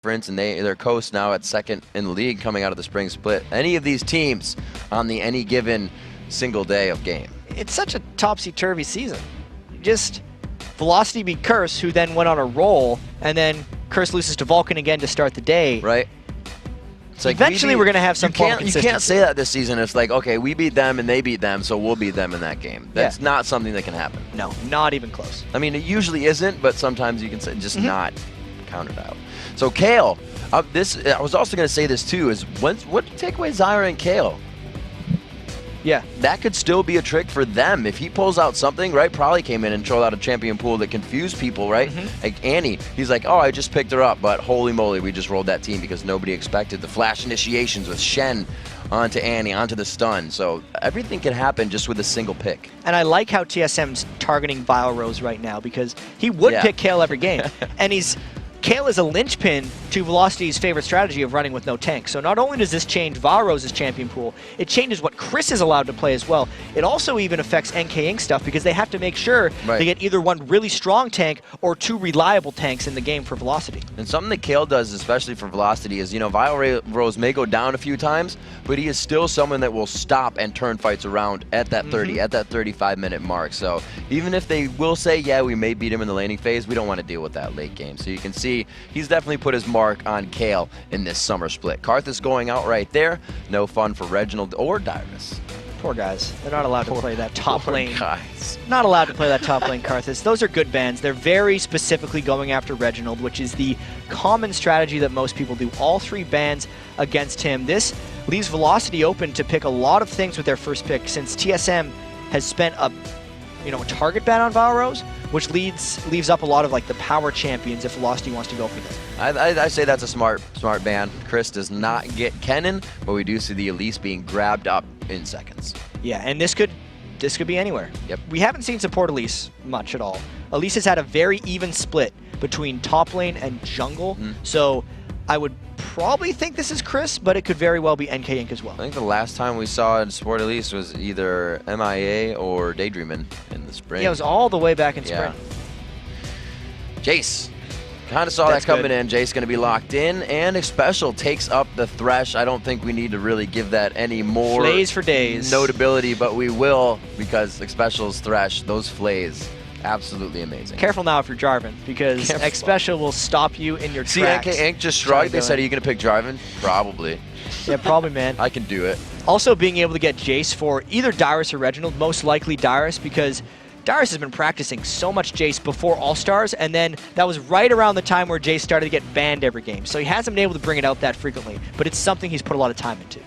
difference, and they're coast now at second in the league coming out of the spring split. Any of these teams on any given single day of game. It's such a topsy-turvy season. Just Velocity beat Curse, who then went on a roll, and then Curse loses to Vulcan again to start the day. Right. It's like eventually we're going to have some form of consistency. You can't say that this season. It's like, okay, we beat them and they beat them, so we'll beat them in that game. That's not something that can happen. No, not even close. I mean, it usually isn't, but sometimes you can say just not counted out. So Kale, I was also going to say this too, is what do you take away Zyra and Kale? Yeah. That could still be a trick for them. If he pulls out something, right, probably came in and trolled out a champion pool that confused people, right? Like Annie, he's like, oh, I just picked her up, but holy moly, we just rolled that team because nobody expected the flash initiations with Shen onto Annie, onto the stun. So everything can happen just with a single pick. And I like how TSM's targeting Vile Rose right now because he would pick Kale every game. And Kale is a linchpin to Velocity's favorite strategy of running with no tank. So not only does this change Valrose's champion pool, it changes what Chris is allowed to play as well. It also even affects NK Inc. stuff because they have to make sure they get either one really strong tank or two reliable tanks in the game for Velocity. And something that Kale does, especially for Velocity, is, you know, Vile Rose may go down a few times, but he is still someone that will stop and turn fights around at that 30, at that 35-minute mark. So even if they will say, yeah, we may beat him in the laning phase, we don't want to deal with that late game. So you can see he's definitely put his mark on Kale in this summer split. Karthus going out right there. No fun for Reginald or Dyrus. Poor guys. They're not allowed to play that top lane. Guys. Not allowed to play that top lane, Karthus. Those are good bans. They're very specifically going after Reginald, which is the common strategy that most people do. All three bans against him. This leaves Velocity open to pick a lot of things with their first pick, since TSM has spent a target ban on Valrose, which leaves up a lot of like the power champions if Velocity wants to go for them. I say that's a smart ban. Chris does not get Kennen, but we do see the Elise being grabbed up in seconds. Yeah, and this could be anywhere. Yep. We haven't seen support Elise much at all. Elise has had a very even split between top lane and jungle, so I would probably think this is Chris, but it could very well be NK Inc. as well. I think the last time we saw in Sport Elise was either MIA or Daydreamin' in the spring. Yeah, it was all the way back in spring. Jace. Kind of saw that coming in. Jace going to be locked in, and Special takes up the Thresh. I don't think we need to really give that any more flays for days notability, but we will, because Special's Thresh, those flays, absolutely amazing. Careful now if you're Jarvan, because X-Special will stop you in your tracks. See, NK Inc. just shrugged. They said, are you going to pick Jarvan? Probably. Yeah, probably, man. I can do it. Also, being able to get Jace for either Dyrus or Reginald, most likely Dyrus, because Dyrus has been practicing so much Jace before All-Stars, and then that was right around the time where Jace started to get banned every game. So he hasn't been able to bring it out that frequently, but it's something he's put a lot of time into.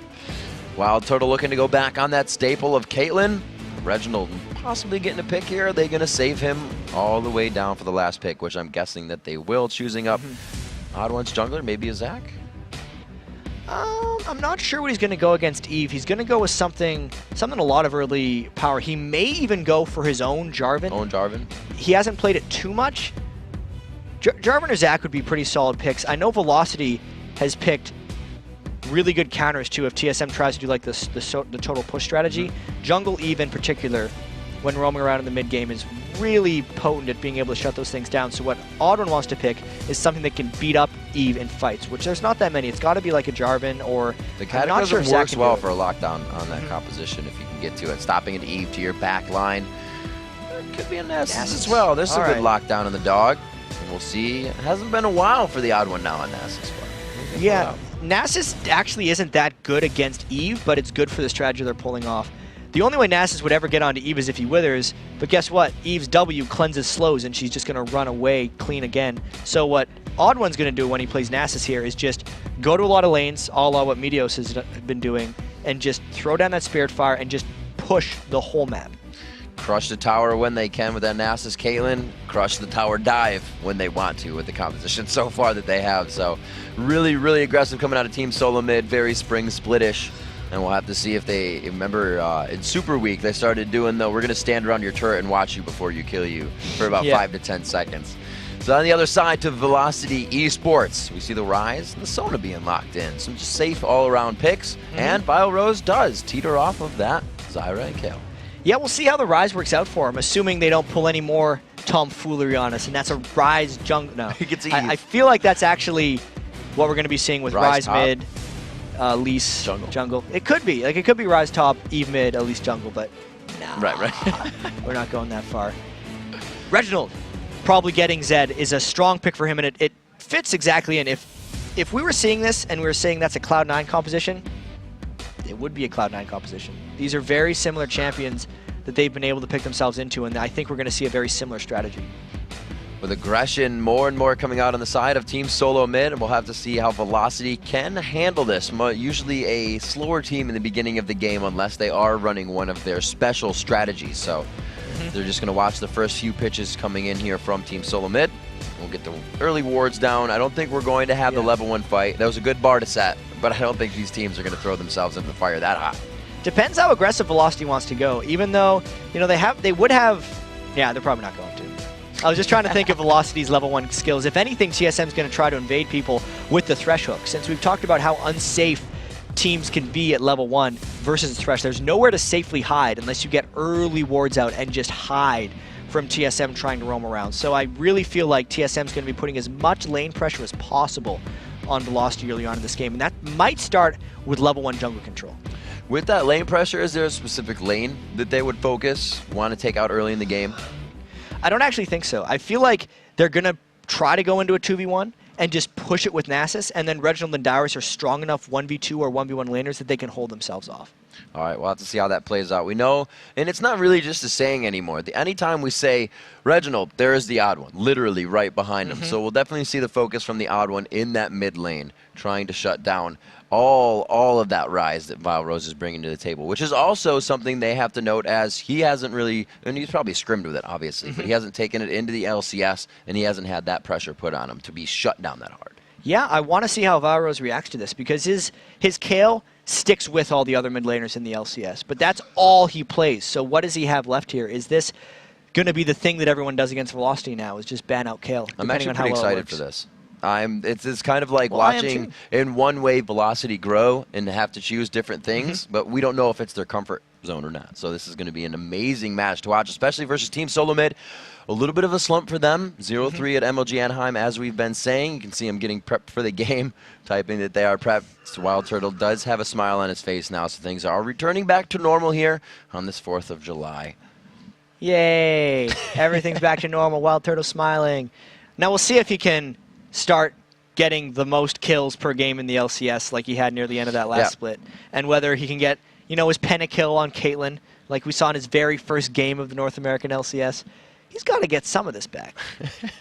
Wild Turtle looking to go back on that staple of Caitlyn. Reginald possibly getting a pick here. Are they going to save him all the way down for the last pick, which I'm guessing that they will, choosing up Odd One's jungler, maybe a Zach? I'm not sure what he's going to go against Eve. He's going to go with something a lot of early power. He may even go for his own Jarvan. He hasn't played it too much. Jarvan or Zach would be pretty solid picks. I know Velocity has picked really good counters too if TSM tries to do like the total push strategy. Jungle Eve in particular, when roaming around in the mid game, is really potent at being able to shut those things down. So what Odd One wants to pick is something that can beat up Eve in fights, which there's not that many. It's got to be like a Jarvan or the Cataclysm works well for a lockdown on that composition if you can get to it. Stopping it Eve to your back line. It could be a Nasus as well. There's a good lockdown in the dog. And we'll see. It hasn't been a while for the Odd One now on Nasus. Yeah, Nasus actually isn't that good against Eve, but it's good for the strategy they're pulling off. The only way Nasus would ever get onto Eve is if he withers, but guess what? Eve's W cleanses slows, and she's just going to run away clean again. So what Odd One's going to do when he plays Nasus here is just go to a lot of lanes, a la what Meteos has been doing, and just throw down that Spirit Fire and just push the whole map. Crush the tower when they can with that Nasus Caitlyn. Crush the tower dive when they want to with the composition so far that they have. So really, really aggressive coming out of TeamSoloMid, very spring splitish. And we'll have to see if they remember in Super Week they started doing we're going to stand around your turret and watch you before you kill you for about 5 to 10 seconds. So on the other side to Velocity eSports, we see the Rise and the Sona being locked in. Some just safe all-around picks, and Vile Rose does teeter off of that Zyra and Kale. Yeah, we'll see how the Rise works out for him, assuming they don't pull any more tomfoolery on us, and that's a Rise jungle. No, he gets I feel like that's actually what we're going to be seeing with Rise mid, Elise jungle. It could be. Like, it could be Rise top, Eve mid, Elise jungle, but nah. Right. We're not going that far. Reginald probably getting Zed is a strong pick for him, and it fits exactly in. If we were seeing this and we were saying that's a Cloud9 composition, it would be a Cloud9 composition. These are very similar champions that they've been able to pick themselves into, and I think we're going to see a very similar strategy. With aggression more and more coming out on the side of TeamSoloMid, and we'll have to see how Velocity can handle this. Usually a slower team in the beginning of the game unless they are running one of their special strategies. So they're just going to watch the first few pitches coming in here from TeamSoloMid. We'll get the early wards down. I don't think we're going to have the level 1 fight. That was a good bar to set, but I don't think these teams are going to throw themselves into the fire that hot. Depends how aggressive Velocity wants to go. Even though, you know, they would have, yeah, they're probably not going to. I was just trying to think of Velocity's level 1 skills. If anything, TSM's going to try to invade people with the Thresh hook. Since we've talked about how unsafe teams can be at level 1 versus the Thresh, there's nowhere to safely hide unless you get early wards out and just hide from TSM trying to roam around. So I really feel like TSM's going to be putting as much lane pressure as possible on Velocity early on in this game, and that might start with level 1 jungle control. With that lane pressure, is there a specific lane that they would focus, want to take out early in the game? I don't actually think so. I feel like they're going to try to go into a 2v1 and just push it with Nasus, and then Reginald and Dyrus are strong enough 1v2 or 1v1 laners that they can hold themselves off. All right, we'll have to see how that plays out. We know, and it's not really just a saying anymore. Anytime we say Reginald, there is the odd one, literally right behind him. So we'll definitely see the focus from the odd one in that mid lane, trying to shut down all of that rise that Vile Rose is bringing to the table, which is also something they have to note, as he hasn't really, and he's probably scrimmed with it, obviously, but he hasn't taken it into the LCS, and he hasn't had that pressure put on him to be shut down that hard. Yeah, I want to see how Vile Rose reacts to this, because his Kayle sticks with all the other mid laners in the LCS, but that's all he plays. So what does he have left here? Is this going to be the thing that everyone does against Velocity now, is just ban out Kayle? I'm actually pretty excited for this. It's kind of like watching in one way Velocity grow and have to choose different things, but we don't know if it's their comfort zone or not. So this is going to be an amazing match to watch, especially versus TeamSoloMid. A little bit of a slump for them, 0-3 at MLG Anaheim, as we've been saying. You can see him getting prepped for the game, typing that they are prepped. So Wild Turtle does have a smile on his face now, so things are returning back to normal here on this 4th of July. Yay! Everything's back to normal. Wild Turtle smiling. Now we'll see if he can start getting the most kills per game in the LCS like he had near the end of that last split, and whether he can get, you know, his pentakill on Caitlyn like we saw in his very first game of the North American LCS. He's got to get some of this back.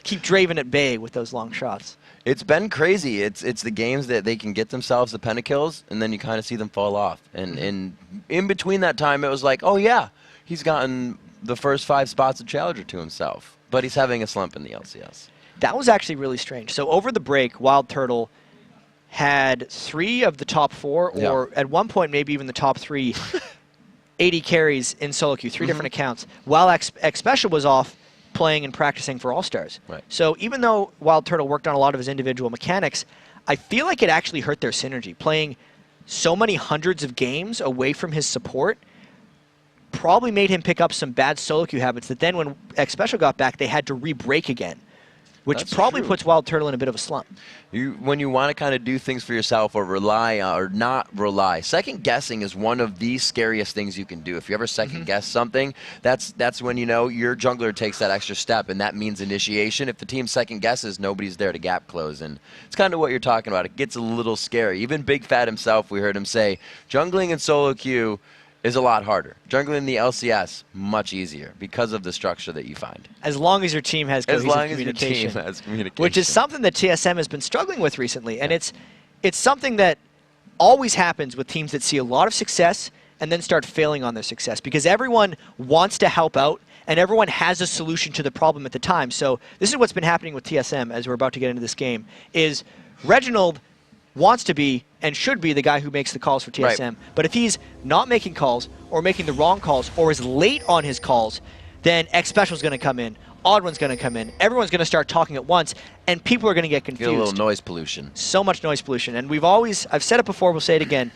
Keep Draven at bay with those long shots. It's been crazy. It's the games that they can get themselves the pentakills, and then you kind of see them fall off. And in between that time, it was like, oh yeah, he's gotten the first 5 spots of Challenger to himself, but he's having a slump in the LCS. That was actually really strange. So over the break, Wild Turtle had 3 of the top 4, or at one point maybe even the top 3 AD carries in solo queue, 3 different accounts, while X Special was off playing and practicing for All-Stars. Right. So even though Wild Turtle worked on a lot of his individual mechanics, I feel like it actually hurt their synergy. Playing so many hundreds of games away from his support probably made him pick up some bad solo queue habits that then when X Special got back, they had to re-break again, which probably puts Wild Turtle in a bit of a slump. When you want to kind of do things for yourself or rely on, or not rely, second guessing is one of the scariest things you can do. If you ever second guess something, that's when, you know, your jungler takes that extra step, and that means initiation. If the team second guesses, nobody's there to gap close, and it's kind of what you're talking about. It gets a little scary. Even Big Fat himself, we heard him say, jungling in solo queue is a lot harder. Jungling in the LCS, much easier because of the structure that you find. As long as your team has cohesive communication. As long as your team has communication. Which is something that TSM has been struggling with recently. And it's something that always happens with teams that see a lot of success and then start failing on their success, because everyone wants to help out and everyone has a solution to the problem at the time. So this is what's been happening with TSM as we're about to get into this game, is Reginald wants to be and should be the guy who makes the calls for TSM. Right. But if he's not making calls or making the wrong calls or is late on his calls, then X Special's going to come in, Odd One's going to come in, everyone's going to start talking at once, and people are going to get confused. Get a little noise pollution. So much noise pollution. And I've said it before, we'll say it again,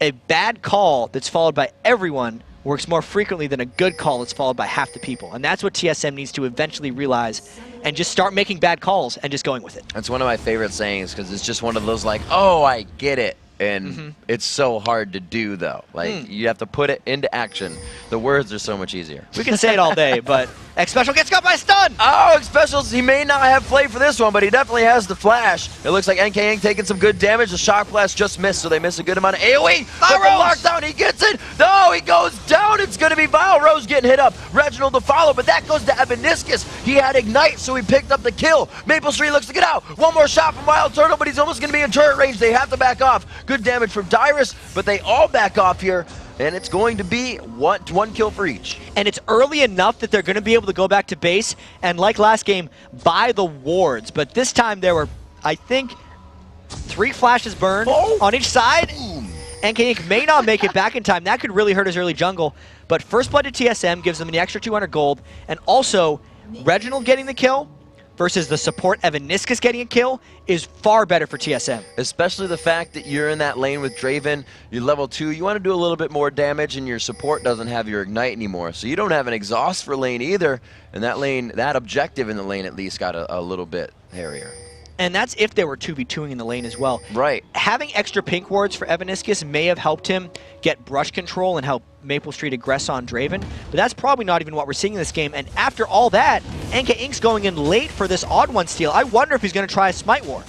a bad call that's followed by everyone works more frequently than a good call that's followed by half the people. And that's what TSM needs to eventually realize and just start making bad calls and just going with it. That's one of my favorite sayings because it's just one of those like, oh, I get it. And it's so hard to do, though. Like, you have to put it into action. The words are so much easier. We can say it all day, but X Special gets got by a stun! Oh, X Specials, he may not have played for this one, but he definitely has the flash. It looks like NK Inc. taking some good damage. The Shock Blast just missed, so they miss a good amount of AoE. But the lockdown, he gets it! No, he goes down! It's going to be Vile Rose getting hit up. Reginald to follow, but that goes to Evaniscus. He had Ignite, so he picked up the kill. Maple Street looks to get out. One more shot from Wild Turtle, but he's almost going to be in turret range. They have to back off. Good damage from Dyrus, but they all back off here, and it's going to be one kill for each. And it's early enough that they're going to be able to go back to base and, like last game, buy the wards. But this time there were, I think, 3 flashes burned on each side. NK Inc. may not make it back in time. That could really hurt his early jungle. But first blood to TSM gives them the extra 200 gold, and also Reginald getting the kill versus the support Evaniscus getting a kill is far better for TSM. Especially the fact that you're in that lane with Draven, you're level 2, you want to do a little bit more damage, and your support doesn't have your Ignite anymore. So you don't have an exhaust for lane either, and that lane, that objective in the lane at least got a little bit hairier. And that's if they were 2v2ing in the lane as well. Right. Having extra pink wards for Evaniscus may have helped him get brush control and help Maple Street aggress on Draven, but that's probably not even what we're seeing in this game. And after all that, NK Inc.'s going in late for this odd one steal. I wonder if he's going to try a Smite War.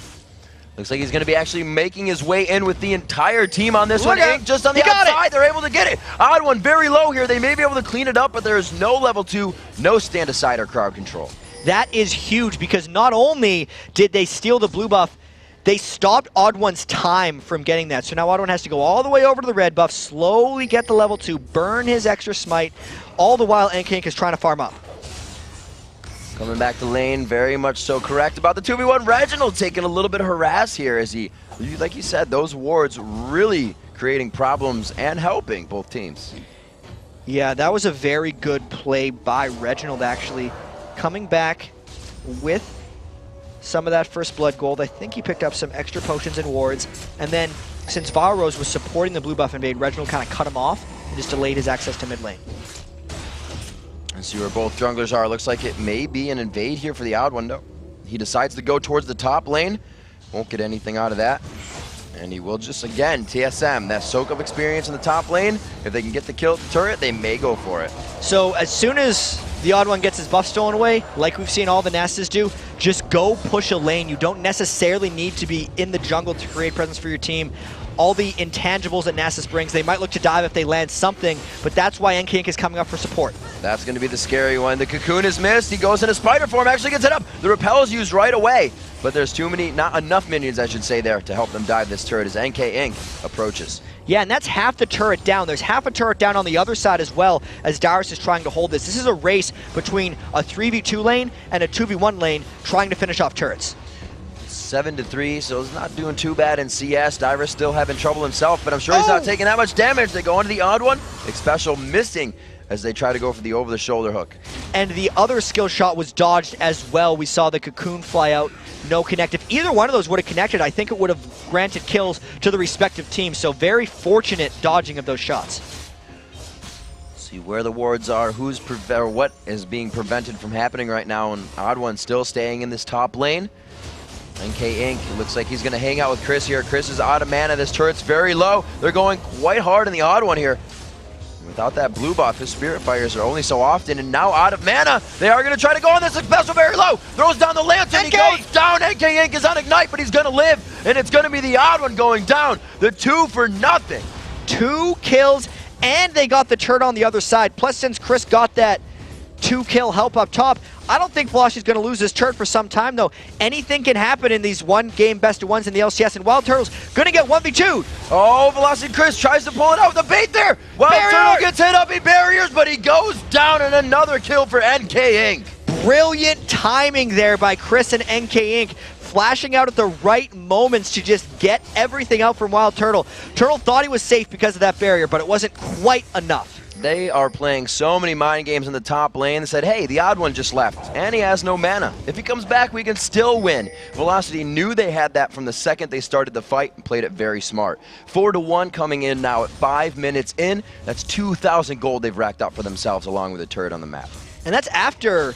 Looks like he's going to be actually making his way in with the entire team on this one. Inc. just on the outside, they're able to get it. Odd one very low here. They may be able to clean it up, but there is no level 2, no stand aside or crowd control. That is huge because not only did they steal the blue buff, they stopped Odd One's time from getting that. So now Odd One has to go all the way over to the red buff, slowly get the level 2, burn his extra smite, all the while NK Inc. is trying to farm up. Coming back to lane, very much so correct about the 2v1. Reginald taking a little bit of harass here as he, like you said, those wards really creating problems and helping both teams. Yeah, that was a very good play by Reginald actually. Coming back with some of that first blood gold. I think he picked up some extra potions and wards. And then, since Vile Rose was supporting the blue buff invade, Reginald kind of cut him off and just delayed his access to mid lane. And see where both junglers are. Looks like it may be an invade here for the odd one. No, he decides to go towards the top lane. Won't get anything out of that. And he will just, again, TSM, that soak of experience in the top lane. If they can get the kill turret, they may go for it. So as soon as the odd one gets his buff stolen away, like we've seen all the Nastas do, just go push a lane. You don't necessarily need to be in the jungle to create presence for your team. All the intangibles that Nasus brings, they might look to dive if they land something, but that's why NK Inc. is coming up for support. That's going to be the scary one. The cocoon is missed. He goes into spider form, actually gets it up. The repel is used right away, but there's not enough minions, I should say, there to help them dive this turret as NK Inc. approaches. Yeah, and that's half the turret down. There's half a turret down on the other side as well as Dyrus is trying to hold this. This is a race between a 3v2 lane and a 2v1 lane trying to finish off turrets. 7-3, so it's not doing too bad in CS. Dyrus still having trouble himself, but I'm sure he's not taking that much damage. They go into the odd one. Special missing as they try to go for the over-the-shoulder hook. And the other skill shot was dodged as well. We saw the cocoon fly out, no connect. If either one of those would have connected, I think it would have granted kills to the respective teams. So very fortunate dodging of those shots. See where the wards are, or what is being prevented from happening right now, and odd one still staying in this top lane. NK Inc. looks like he's going to hang out with Chris here. Chris is out of mana. This turret's very low. They're going quite hard in the odd one here. Without that blue buff, his Spirit Fires are only so often, and now out of mana. They are going to try to go on this special very low. Throws down the lantern. He goes down. NK Inc. is on Ignite, but he's going to live, and it's going to be the odd one going down. The 2 for nothing. 2 kills, and they got the turret on the other side. Plus, since Chris got that 2-kill help up top, I don't think Velocity's going to lose this turret for some time, though. Anything can happen in these one-game best-of-ones in the LCS, and Wild Turtle's going to get 1v2'd. Oh, Velocity Chris tries to pull it out with the bait there. Wild Turtle gets hit up in barriers, but he goes down, and another kill for NK Inc. Brilliant timing there by Chris and NK Inc. Flashing out at the right moments to just get everything out from Wild Turtle. Turtle thought he was safe because of that barrier, but it wasn't quite enough. They are playing so many mind games in the top lane. They said, hey, the odd one just left, and he has no mana. If he comes back, we can still win. Velocity knew they had that from the second they started the fight and played it very smart. 4-1 coming in now at 5 minutes in. That's 2,000 gold they've racked up for themselves along with a turret on the map. And that's after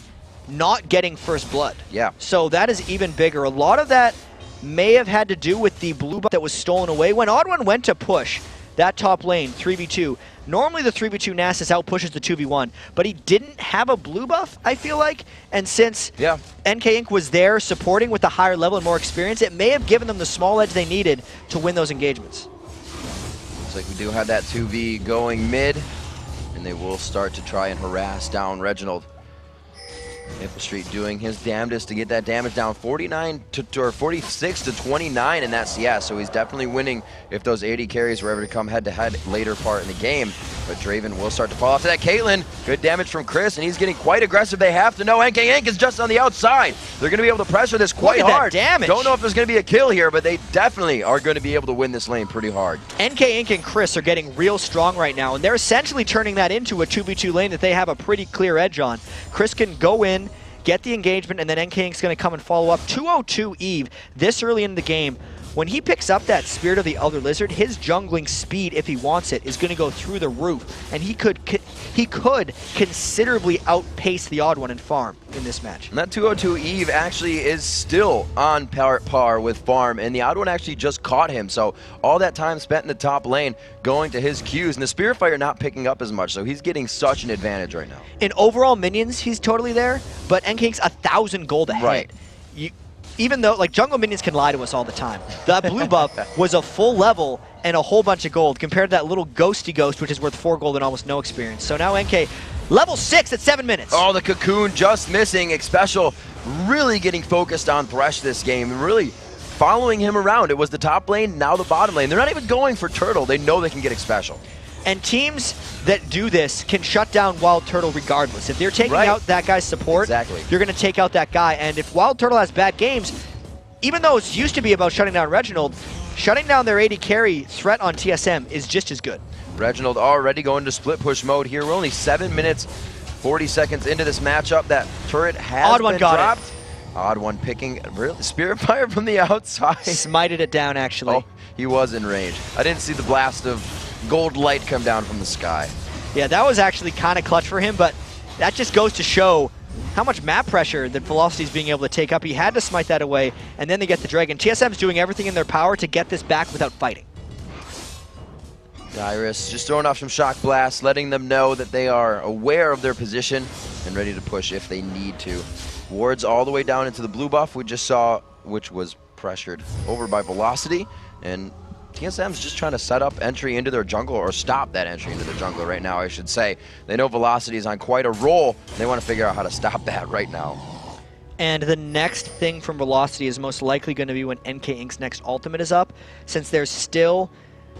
not getting first blood. Yeah. So that is even bigger. A lot of that may have had to do with the blue buff that was stolen away. When Odd One went to push that top lane, 3v2, normally the 3v2 Nasus outpushes the 2v1, but he didn't have a blue buff, I feel like. And since NK Inc. was there supporting with the higher level and more experience, it may have given them the small edge they needed to win those engagements. Looks like we do have that 2v going mid, and they will start to try and harass down Reginald. Maple Street doing his damnedest to get that damage down, 46 to 29 in that CS, so he's definitely winning if those 80 carries were ever to come head-to-head later part in the game. But Draven will start to fall off to that Caitlyn. Good damage from Chris, and he's getting quite aggressive. They have to know NK Inc. is just on the outside. They're going to be able to pressure this quite hard. Damage. Don't know if there's going to be a kill here, but they definitely are going to be able to win this lane pretty hard. NK Inc. and Chris are getting real strong right now, and they're essentially turning that into a 2v2 lane that they have a pretty clear edge on. Chris can go in, get the engagement, and then NK Inc.'s going to come and follow up. 202 Eve this early in the game. When he picks up that Spirit of the Elder Lizard, his jungling speed, if he wants it, is going to go through the roof, and he could considerably outpace the Odd One in farm in this match. And that 202 Eve actually is still on par with farm, and the Odd One actually just caught him, so all that time spent in the top lane going to his Qs, and the Spirit Fire not picking up as much, so he's getting such an advantage right now. In overall minions, he's totally there, but NK Inc.'s 1,000 gold ahead. Right. Even though, like, jungle minions can lie to us all the time. That blue buff was a full level and a whole bunch of gold compared to that little ghosty ghost, which is worth 4 gold and almost no experience. So now NK, level 6 at 7 minutes. Oh, the cocoon just missing. Xpecial really getting focused on Thresh this game, really following him around. It was the top lane, now the bottom lane. They're not even going for Turtle. They know they can get Xpecial. And teams that do this can shut down Wild Turtle regardless. If they're taking out that guy's support, you're going to take out that guy. And if Wild Turtle has bad games, even though it's used to be about shutting down Reginald, shutting down their 80 carry threat on TSM is just as good. Reginald already going to split push mode here. We're only 7 minutes, 40 seconds into this matchup. That turret has been dropped. Odd One picking Spirit Fire from the outside. Smited it down, actually. Oh, he was in range. I didn't see the blast of gold light come down from the sky. Yeah, that was actually kind of clutch for him, but that just goes to show how much map pressure that Velocity's being able to take up. He had to smite that away, and then they get the Dragon. TSM's doing everything in their power to get this back without fighting. Dyrus just throwing off some shock blasts, letting them know that they are aware of their position and ready to push if they need to. Wards all the way down into the blue buff we just saw, which was pressured over by Velocity, and TSM's just trying to set up entry into their jungle, or stop that entry into their jungle right now, I should say. They know Velocity is on quite a roll. They want to figure out how to stop that right now. And the next thing from Velocity is most likely going to be when NK Inc.'s next ultimate is up, since there's still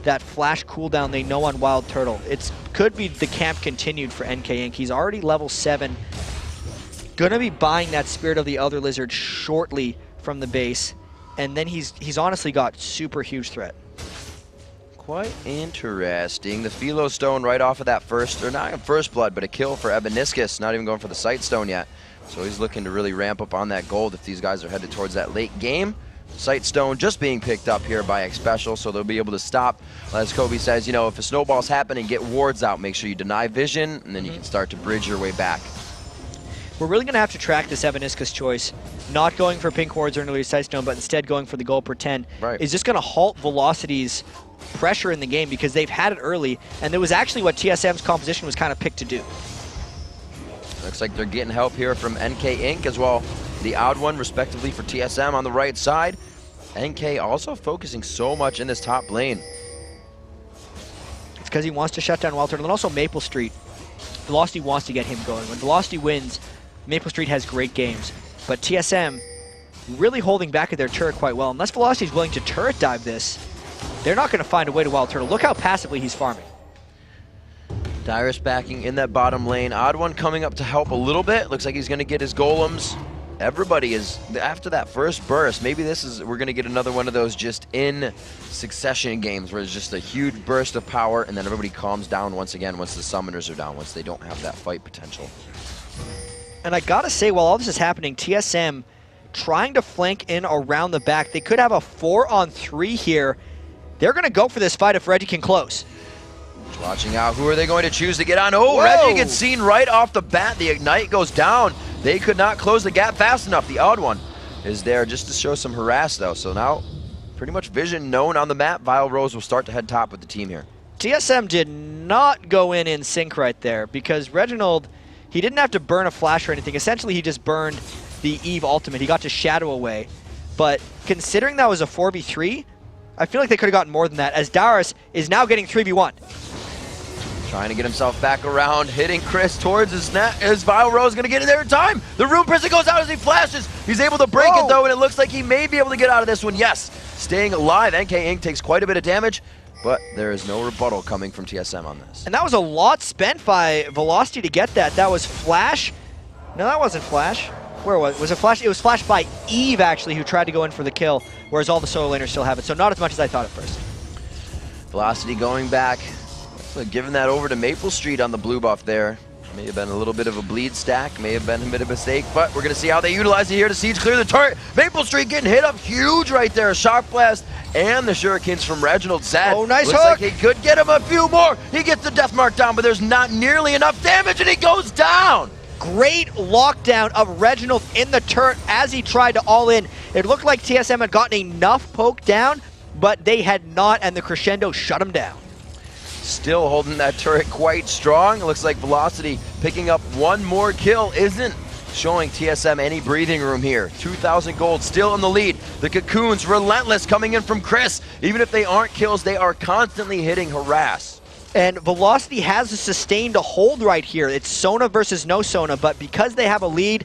that flash cooldown they know on Wild Turtle. It could be the camp continued for NK Inc. He's already level 7. Going to be buying that Spirit of the Elder Lizard shortly from the base, and then he's honestly got super huge threat. Quite interesting. The Philo Stone right off of that first, or not first blood, but a kill for Ebeniscus. Not even going for the Sight Stone yet. So he's looking to really ramp up on that gold if these guys are headed towards that late game. Sight Stone just being picked up here by Xpecial, so they'll be able to stop. As Kobe says, you know, if a snowball's happening, get wards out. Make sure you deny vision, and then you can start to bridge your way back. We're really going to have to track this Ebeniscus choice. Not going for pink wards or early Sight Stone, but instead going for the gold per 10. Is just going to halt Velocity's pressure in the game, because they've had it early, and it was actually what TSM's composition was kind of picked to do. Looks like they're getting help here from NK Inc. as well. The Odd One, respectively, for TSM on the right side. NK also focusing so much in this top lane. It's because he wants to shut down Wild Turtle, and also Maple Street. Velocity wants to get him going. When Velocity wins, Maple Street has great games, but TSM really holding back at their turret quite well. Unless Velocity is willing to turret dive this, they're not going to find a way to Wild Turtle. Look how passively he's farming. Dyrus backing in that bottom lane. Odd One coming up to help a little bit. Looks like he's going to get his golems everybody is, after that first burst, maybe we're going to get another one of those just in succession games where it's just a huge burst of power and then everybody calms down once again once the summoners are down, once they don't have that fight potential. And I gotta say, while all this is happening, TSM trying to flank in around the back. They could have a 4-on-3 here. They're gonna go for this fight if Reggie can close. Watching out, who are they going to choose to get on? Oh, whoa. Reggie gets seen right off the bat. The Ignite goes down. They could not close the gap fast enough. The odd one is there just to show some harass, though. So now, pretty much vision known on the map. Vile Rose will start to head top with the team here. TSM did not go in sync right there because Reginald, he didn't have to burn a flash or anything. Essentially, he just burned the Eve ultimate. He got to shadow away. But considering that was a 4v3, I feel like they could have gotten more than that, as Darius is now getting 3v1. Trying to get himself back around, hitting Chris towards his net. Is Vile Rose going to get in there in time? The Rune Prison goes out as he flashes. He's able to break it, though, and it looks like he may be able to get out of this one. Yes, staying alive. NK Inc. takes quite a bit of damage, but there is no rebuttal coming from TSM on this. And that was a lot spent by Velocity to get that. That was Flash. No, that wasn't Flash. Where was it? Was it Flash? It was Flash by Eve, actually, who tried to go in for the kill, whereas all the solo laners still have it. So not as much as I thought at first. Velocity going back. So giving that over to Maple Street on the blue buff there. May have been a little bit of a bleed stack, may have been a bit of a mistake, but we're going to see how they utilize it here to siege clear the turret. Maple Street getting hit up huge right there. Shock Blast and the Shurikens from Reginald Zed. Oh, nice Looks hook. like he could get him a few more. He gets the death mark down, but there's not nearly enough damage, and he goes down. Great lockdown of Reginald in the turret as he tried to all in. It looked like TSM had gotten enough poke down, but they had not, and the Crescendo shut him down. Still holding that turret quite strong. It looks like Velocity picking up one more kill isn't showing TSM any breathing room here. 2,000 gold still in the lead. The Cocoons relentless coming in from Chris. Even if they aren't kills, they are constantly hitting harass. And Velocity has a sustained hold right here. It's Sona versus no Sona, but because they have a lead,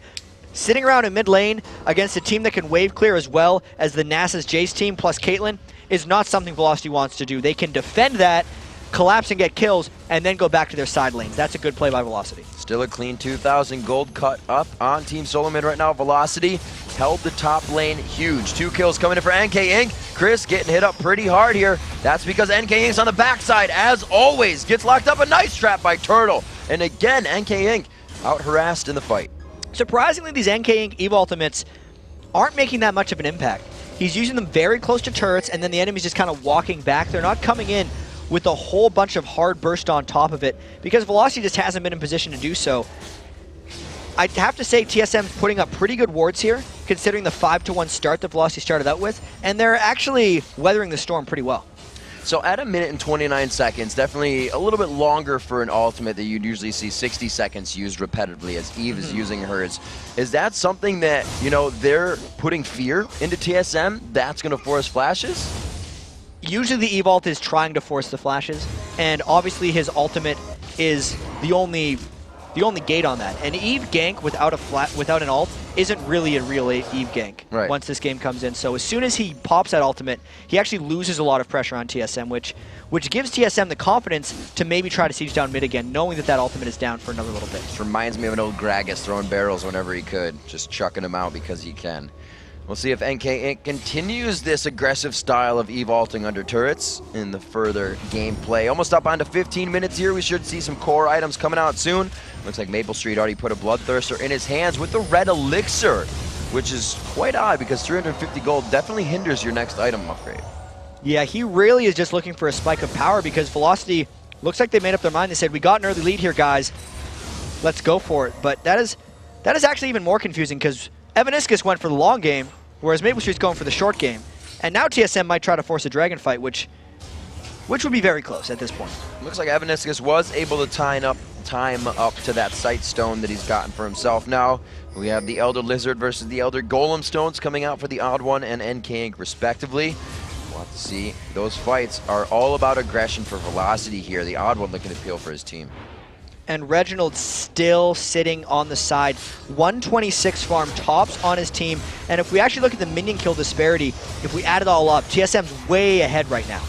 sitting around in mid lane against a team that can wave clear as well as the NASA's Jace team plus Caitlyn is not something Velocity wants to do. They can defend that, collapse and get kills, and then go back to their side lanes. That's a good play by Velocity. Still a clean 2,000 gold cut up on TeamSoloMid right now. Velocity held the top lane huge. 2 kills coming in for NK Inc. Chris getting hit up pretty hard here. That's because NK Inc.'s on the backside, as always. Gets locked up, a nice trap by Turtle. And again, NK Inc. out harassed in the fight. Surprisingly, these NK Inc. Eve ultimates aren't making that much of an impact. He's using them very close to turrets, and then the enemy's just kind of walking back. They're not coming in with a whole bunch of hard burst on top of it, because Velocity just hasn't been in position to do so. I'd have to say TSM's putting up pretty good wards here, considering the 5-1 start that Velocity started out with, and they're actually weathering the storm pretty well. So at 1 minute and 29 seconds, definitely a little bit longer for an ultimate that you'd usually see 60 seconds used repetitively as Eve is using hers. Is that something that, you know, they're putting fear into TSM that's going to force flashes? Usually the Eve ult is trying to force the flashes, and obviously his ultimate is the only gate on that. An Eve gank without an ult isn't really a real Eve gank once this game comes in. So as soon as he pops that ultimate, he actually loses a lot of pressure on TSM, which gives TSM the confidence to maybe try to siege down mid again, knowing that that ultimate is down for another little bit. This reminds me of an old Gragas throwing barrels whenever he could, just chucking them out because he can. We'll see if NK Inc. continues this aggressive style of Eve ulting under turrets in the further gameplay. Almost up onto 15 minutes here. We should see some core items coming out soon. Looks like Maple Street already put a Bloodthirster in his hands with the red elixir, which is quite odd because 350 gold definitely hinders your next item upgrade. Yeah, he really is just looking for a spike of power because Velocity looks like they made up their mind. They said, we got an early lead here, guys. Let's go for it. But that is actually even more confusing because Evaniscus went for the long game, whereas Maple Street's going for the short game. And now TSM might try to force a dragon fight, which would be very close at this point. Looks like Evaniscus was able to time up to that sight stone that he's gotten for himself. Now we have the Elder Lizard versus the Elder Golem stones coming out for the Odd One and NK Inc. respectively. We'll have to see. Those fights are all about aggression for Velocity here. The Odd One looking to appeal for his team. And Reginald still sitting on the side. 126 farm tops on his team. And if we actually look at the minion kill disparity, if we add it all up, TSM's way ahead right now.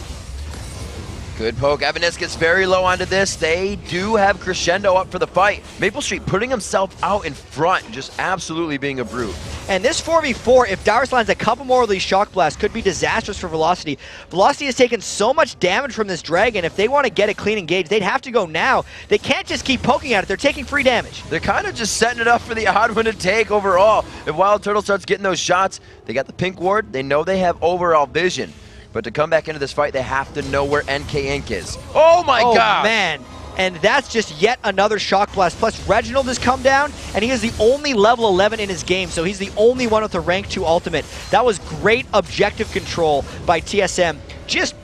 Good poke. Evaniscus very low onto this. They do have Crescendo up for the fight. Maple Street putting himself out in front, just absolutely being a brute. And this 4v4, if Dyrus lands a couple more of these Shock Blasts, could be disastrous for Velocity. Velocity has taken so much damage from this Dragon. If they want to get a clean engage, they'd have to go now. They can't just keep poking at it. They're taking free damage. They're kind of just setting it up for the odd one to take overall. If Wild Turtle starts getting those shots, they got the pink ward. They know they have overall vision. But to come back into this fight, they have to know where NK Inc. is. Oh my god! Oh man. And that's just yet another Shock Blast. Plus, Reginald has come down, and he is the only level 11 in his game, so he's the only one with a rank 2 ultimate. That was great objective control by TSM. Just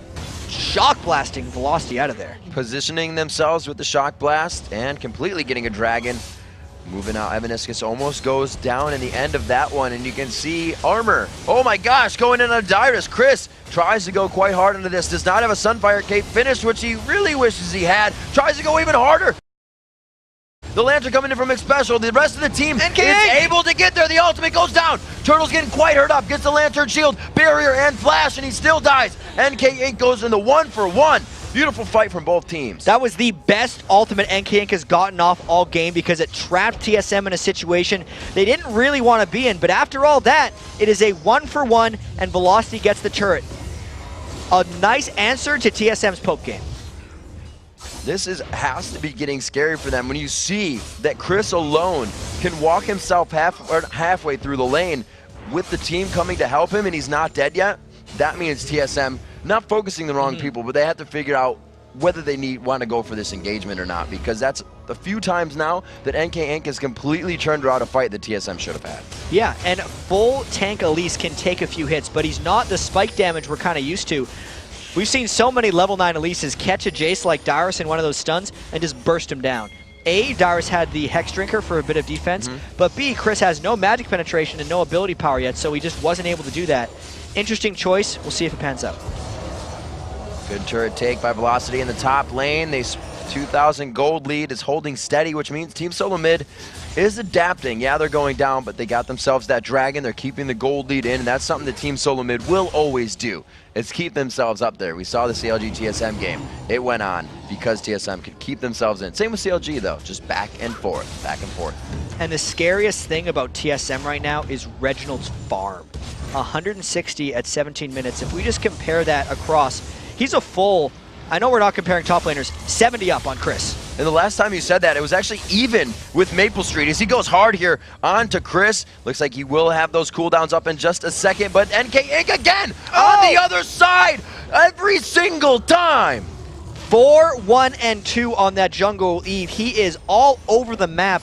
Shock Blasting Velocity out of there. Positioning themselves with the Shock Blast and completely getting a Dragon. Moving out, Evaniscus almost goes down in the end of that one, and you can see Armor. Oh my gosh, going in on Dyrus. Chris tries to go quite hard into this, does not have a Sunfire Cape finish, which he really wishes he had. Tries to go even harder. The Lantern coming in from Special. The rest of the team is able to get there. The ultimate goes down. Turtle's getting quite hurt up. Gets the Lantern shield, barrier, and flash, and he still dies. NK Inc. goes in the 1-for-1. Beautiful fight from both teams. That was the best ultimate NK Inc. has gotten off all game because it trapped TSM in a situation they didn't really want to be in. But after all that, it is a 1-for-1 and Velocity gets the turret. A nice answer to TSM's poke game. This has to be getting scary for them when you see that Chris alone can walk himself halfway through the lane with the team coming to help him and he's not dead yet. That means TSM not focusing the wrong people, but they have to figure out whether they want to go for this engagement or not, because that's a few times now that NK Inc. has completely turned around a fight that TSM should have had. Yeah, and full tank Elise can take a few hits, but he's not the spike damage we're kind of used to. We've seen so many level 9 Elises catch a Jace like Dyrus in one of those stuns and just burst him down. A, Dyrus had the Hex Drinker for a bit of defense, but B, Chris has no magic penetration and no ability power yet, so he just wasn't able to do that. Interesting choice. We'll see if it pans out. Good turret take by Velocity in the top lane. They 2,000 gold lead is holding steady, which means TeamSoloMid is adapting. Yeah, they're going down, but they got themselves that Dragon. They're keeping the gold lead in, and that's something that TeamSoloMid will always do. Is keep themselves up there. We saw the CLG TSM game. It went on because TSM could keep themselves in. Same with CLG though, just back and forth, back and forth. And the scariest thing about TSM right now is Reginald's farm. 160 at 17 minutes. If we just compare that across, he's a full, I know we're not comparing top laners, 70 up on Chris. And the last time you said that, it was actually even with Maple Street as he goes hard here on to Chris. Looks like he will have those cooldowns up in just a second, but NK Inc. again on the other side every single time. 4, 1, and 2 on that jungle Eve. He is all over the map.